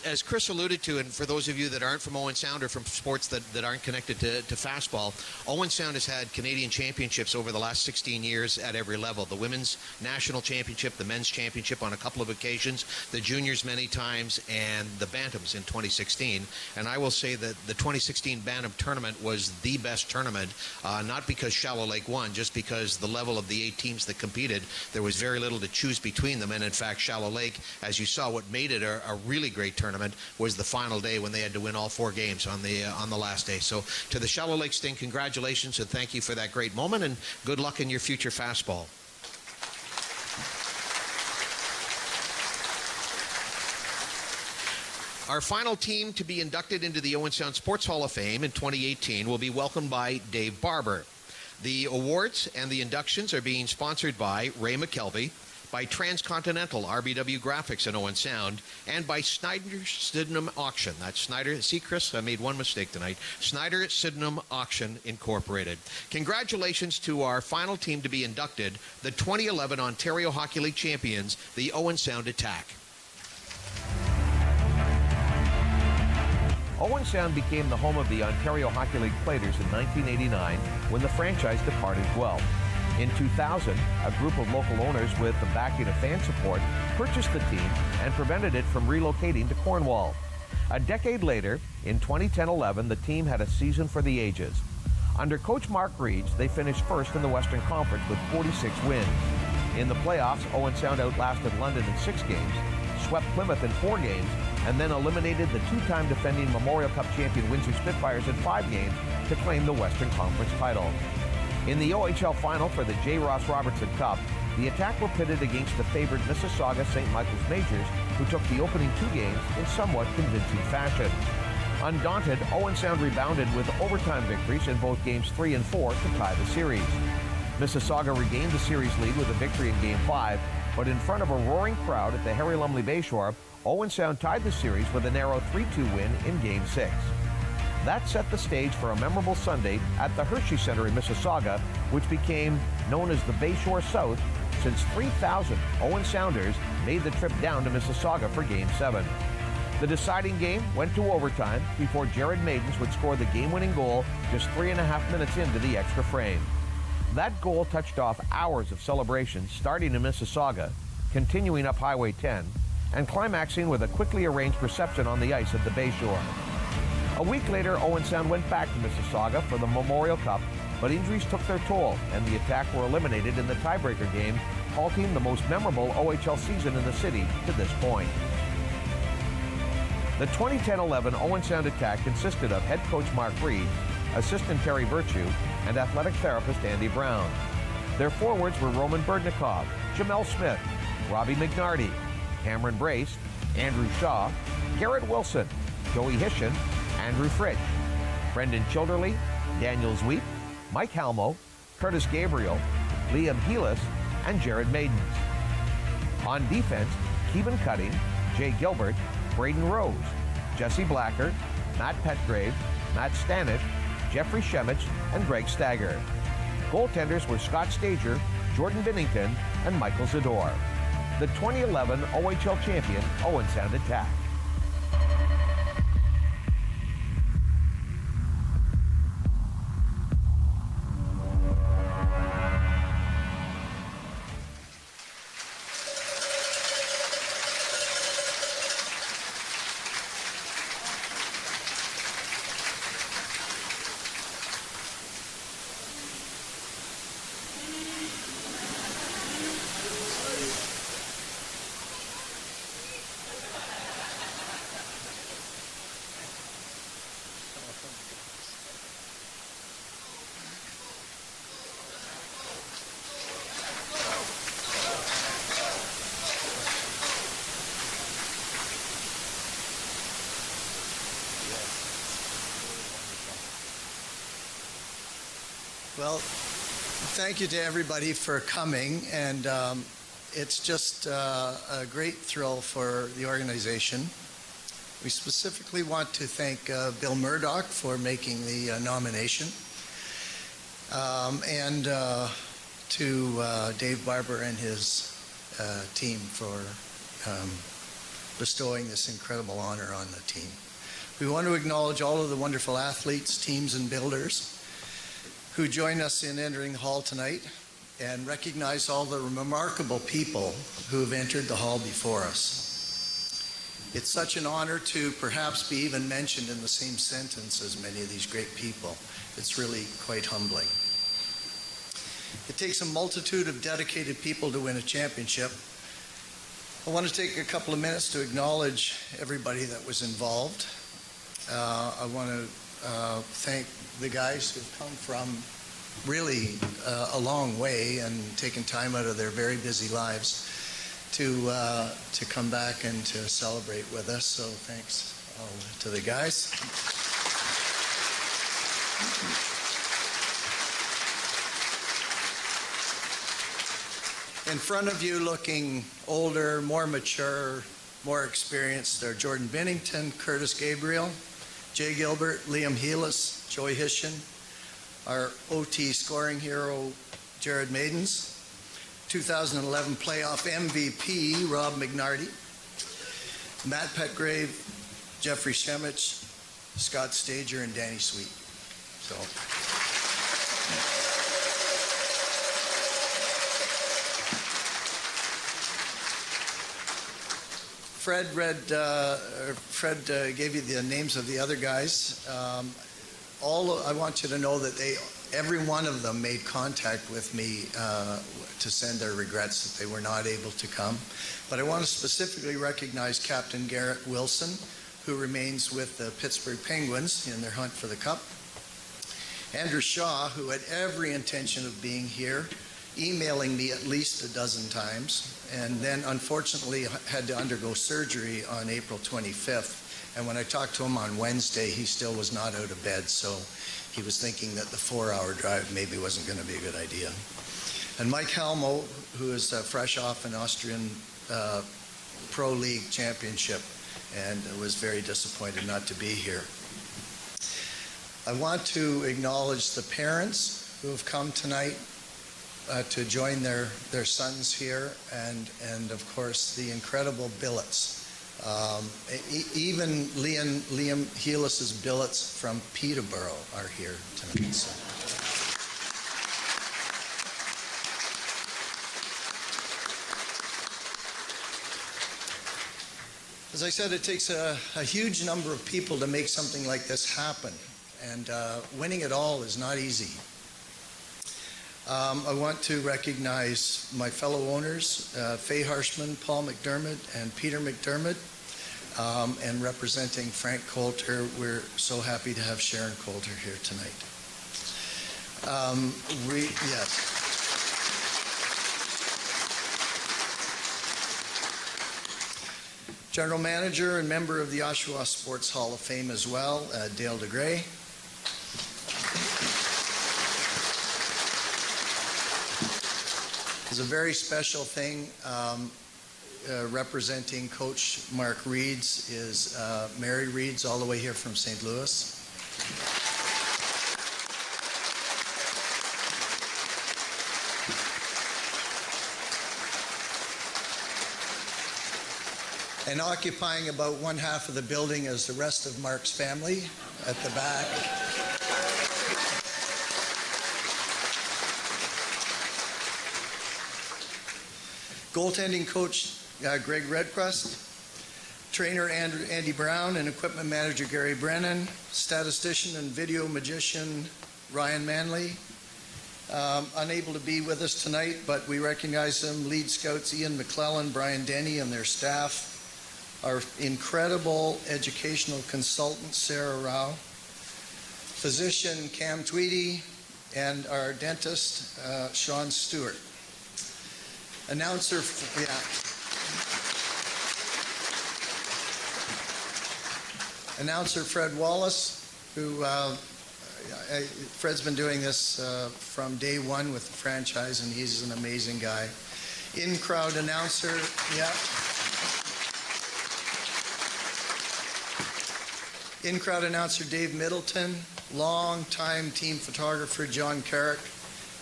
Speaker 1: As Chris alluded to, and for those of you that aren't from Owen Sound or from sports that aren't connected to fastball, Owen Sound has had Canadian championships over the last 16 years at every level. The women's national championship, the men's championship on a couple of occasions, the juniors many times, and the bantams in 2016. And I will say that the 2016 bantam tournament was the best tournament, not because Shallow Lake won, just because the level of the 8 teams that competed, there was very little to choose between them. And in fact, Shallow Lake, as you saw, what made it a really great tournament was the final day when they had to win all 4 games on the last day. So to the Shallow Lake Sting, congratulations and thank you for that great moment, and good luck in your future fastball. Our final team to be inducted into the Owen Sound Sports Hall of Fame in 2018 will be welcomed by Dave Barber. The awards and the inductions are being sponsored by Ray McKelvey, by Transcontinental RBW Graphics in Owen Sound, and by Snyder Sydenham Auction. That's Snyder. See, Chris, I made one mistake tonight. Snyder Sydenham Auction Incorporated. Congratulations to our final team to be inducted, the 2011 Ontario Hockey League champions, the Owen Sound Attack.
Speaker 3: Owen Sound became the home of the Ontario Hockey League Platers in 1989 when the franchise departed Guelph. In 2000, a group of local owners with the backing of fan support purchased the team and prevented it from relocating to Cornwall. A decade later, in 2010-11, the team had a season for the ages. Under coach Mark Reid, they finished first in the Western Conference with 46 wins. In the playoffs, Owen Sound outlasted London in 6 games, swept Plymouth in 4 games, and then eliminated the 2-time defending Memorial Cup champion Windsor Spitfires in 5 games to claim the Western Conference title. In the O.H.L. final for the J. Ross Robertson Cup, the Attack were pitted against the favored Mississauga St. Michael's Majors, who took the opening 2 games in somewhat convincing fashion. Undaunted, Owen Sound rebounded with overtime victories in both games 3 and 4 to tie the series. Mississauga regained the series lead with a victory in Game 5, but in front of a roaring crowd at the Harry Lumley Bayshore, Owen Sound tied the series with a narrow 3-2 win in Game 6. That set the stage for a memorable Sunday at the Hershey Center in Mississauga, which became known as the Bayshore South since 3,000 Owen Sounders made the trip down to Mississauga for Game 7. The deciding game went to overtime before Jared Maidens would score the game-winning goal just 3.5 minutes into the extra frame. That goal touched off hours of celebrations starting in Mississauga, continuing up Highway 10, and climaxing with a quickly arranged reception on the ice at the Bayshore. A week later, Owen Sound went back to Mississauga for the Memorial Cup, but injuries took their toll, and the Attack were eliminated in the tiebreaker game, halting the most memorable O.H.L. season in the city to this point. The 2010-11 Owen Sound Attack consisted of head coach Mark Reid, assistant Terry Virtue, and athletic therapist Andy Brown. Their forwards were Roman Berdnikov, Jamel Smith, Robbie McNarty, Cameron Brace, Andrew Shaw, Garrett Wilson, Joey Hishin, Andrew Fritsch, Brendan Childerley, Daniel Zweep, Mike Halmo, Curtis Gabriel, Liam Heelis, and Jared Maidens. On defense, Keevan Cutting, Jay Gilbert, Braden Rose, Jesse Blacker, Matt Petgrave, Matt Stanish, Jeffrey Shemich, and Greg Stagger. Goaltenders were Scott Stager, Jordan Binnington, and Michael Zador. The 2011 O.H.L. champion Owen Sound Attack.
Speaker 18: Well, thank you to everybody for coming, and it's just a great thrill for the organization. We specifically want to thank Bill Murdoch for making the nomination, and to Dave Barber and his team for bestowing this incredible honor on the team. We want to acknowledge all of the wonderful athletes, teams, and builders who join us in entering the hall tonight, and recognize all the remarkable people who have entered the hall before us. It's such an honor to perhaps be even mentioned in the same sentence as many of these great people. It's really quite humbling. It takes a multitude of dedicated people to win a championship. I want to take a couple of minutes to acknowledge everybody that was involved. I want to thank the guys who've come from really a long way and taken time out of their very busy lives to come back and to celebrate with us. So thanks all to the guys. In front of you, looking older, more mature, more experienced, are Jordan Bennington, Curtis Gabriel, Jay Gilbert, Liam Heelis, Joey Hishin, our OT scoring hero, Jared Maidens, 2011 playoff MVP, Rob McNarty, Matt Petgrave, Jeffrey Shemich, Scott Stager, and Danny Sweet. So. Fred gave you the names of the other guys. I want you to know that every one of them made contact with me to send their regrets that they were not able to come. But I want to specifically recognize Captain Garrett Wilson, who remains with the Pittsburgh Penguins in their hunt for the Cup. Andrew Shaw, who had every intention of being here, emailing me at least a dozen times, and then unfortunately had to undergo surgery on April 25th. And when I talked to him on Wednesday, he still was not out of bed, so he was thinking that the 4-hour drive maybe wasn't going to be a good idea. And Mike Helmo, who is fresh off an Austrian Pro League championship and was very disappointed not to be here. I want to acknowledge the parents who have come tonight to join their sons here, and of course the incredible billets. Even Liam Heelis's billets from Peterborough are here tonight. So. As I said, it takes a huge number of people to make something like this happen, and winning it all is not easy. I want to recognize my fellow owners, Faye Harshman, Paul McDermott, and Peter McDermott, and representing Frank Coulter. We're so happy to have Sharon Coulter here tonight. Yes. General Manager and member of the Oshawa Sports Hall of Fame as well, Dale DeGray. It's a very special thing. Representing Coach Mark Reid's is Mary Reid's, all the way here from St. Louis. And occupying about one half of the building is the rest of Mark's family at the back. Goaltending coach Greg Redcrest, trainer Andy Brown, and equipment manager Gary Brennan, statistician and video magician Ryan Manley. Unable to be with us tonight, but we recognize them, lead scouts Ian McClellan, Brian Denny, and their staff. Our incredible educational consultant, Sarah Rao, physician Cam Tweedy, and our dentist, Sean Stewart. Announcer Fred Wallace, who Fred's been doing this from day one with the franchise, and he's an amazing guy. In-crowd announcer, yeah. In-crowd announcer Dave Middleton, long-time team photographer John Carrick,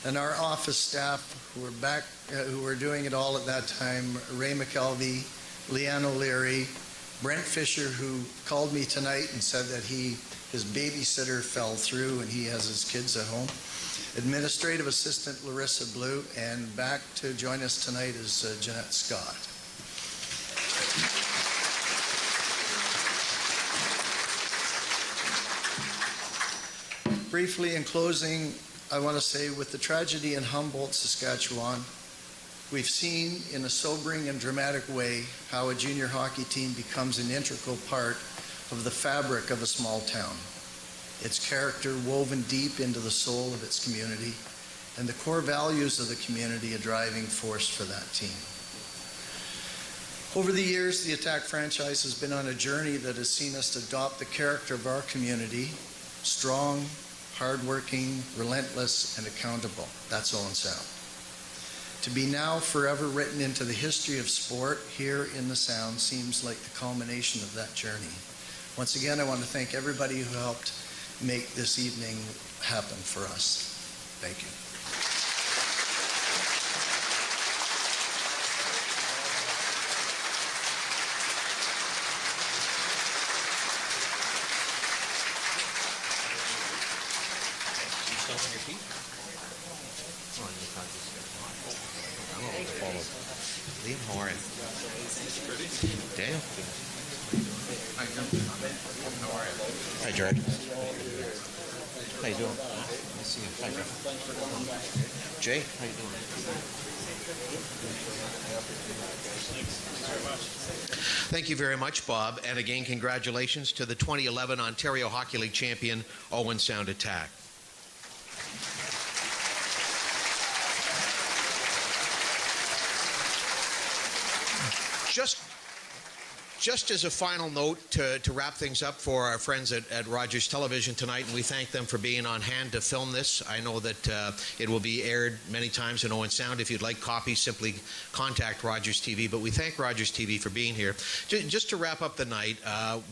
Speaker 18: and our office staff who were doing it all at that time, Ray McKelvey, Leanne O'Leary, Brent Fisher, who called me tonight and said that his babysitter fell through and he has his kids at home. Administrative assistant Larisa Blue, and back to join us tonight is Jeanette Scott. Briefly, in closing, I want to say with the tragedy in Humboldt, Saskatchewan, we've seen in a sobering and dramatic way how a junior hockey team becomes an integral part of the fabric of a small town. Its character woven deep into the soul of its community, and the core values of the community a driving force for that team. Over the years, the Attack franchise has been on a journey that has seen us adopt the character of our community: strong, hardworking, relentless, and accountable. That's Owen Sound. To be now forever written into the history of sport here in the Sound seems like the culmination of that journey. Once again, I want to thank everybody who helped make this evening happen for us. Thank you.
Speaker 1: Liam, how are you? Daniel? Hi, how are you? Hi, Jared. How you doing? Nice to see you. Hi, Jeff. Jay, how you doing? Thank you very much, Bob. And again, congratulations to the 2011 Ontario Hockey League champion, Owen Sound Attack. Just as a final note to wrap things up for our friends at Rogers Television tonight, and we thank them for being on hand to film this. I know that it will be aired many times in Owen Sound. If you'd like copies, simply contact Rogers TV. But we thank Rogers TV for being here. Just to wrap up the night,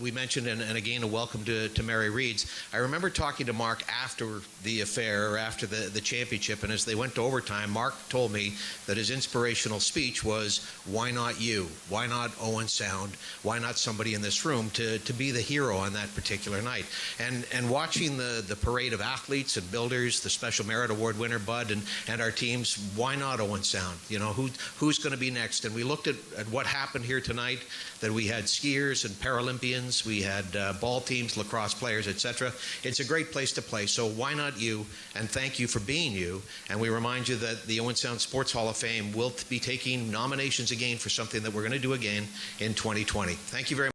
Speaker 1: we mentioned, and again, a welcome to Mary Reid's. I remember talking to Mark after the affair, or after the championship, and as they went to overtime, Mark told me that his inspirational speech was, why not you? Why not Owen Sound? Why not somebody in this room to be the hero on that particular night? And watching the parade of athletes and builders, the Special Merit Award winner, Bud, and our teams, why not Owen Sound? You know, who's going to be next? And we looked at what happened here tonight, that we had skiers and Paralympians, we had ball teams, lacrosse players, etc. It's a great place to play, so why not you? And thank you for being you. And we remind you that the Owen Sound Sports Hall of Fame will be taking nominations again for something that we're going to do again in 2020. Thank you very much.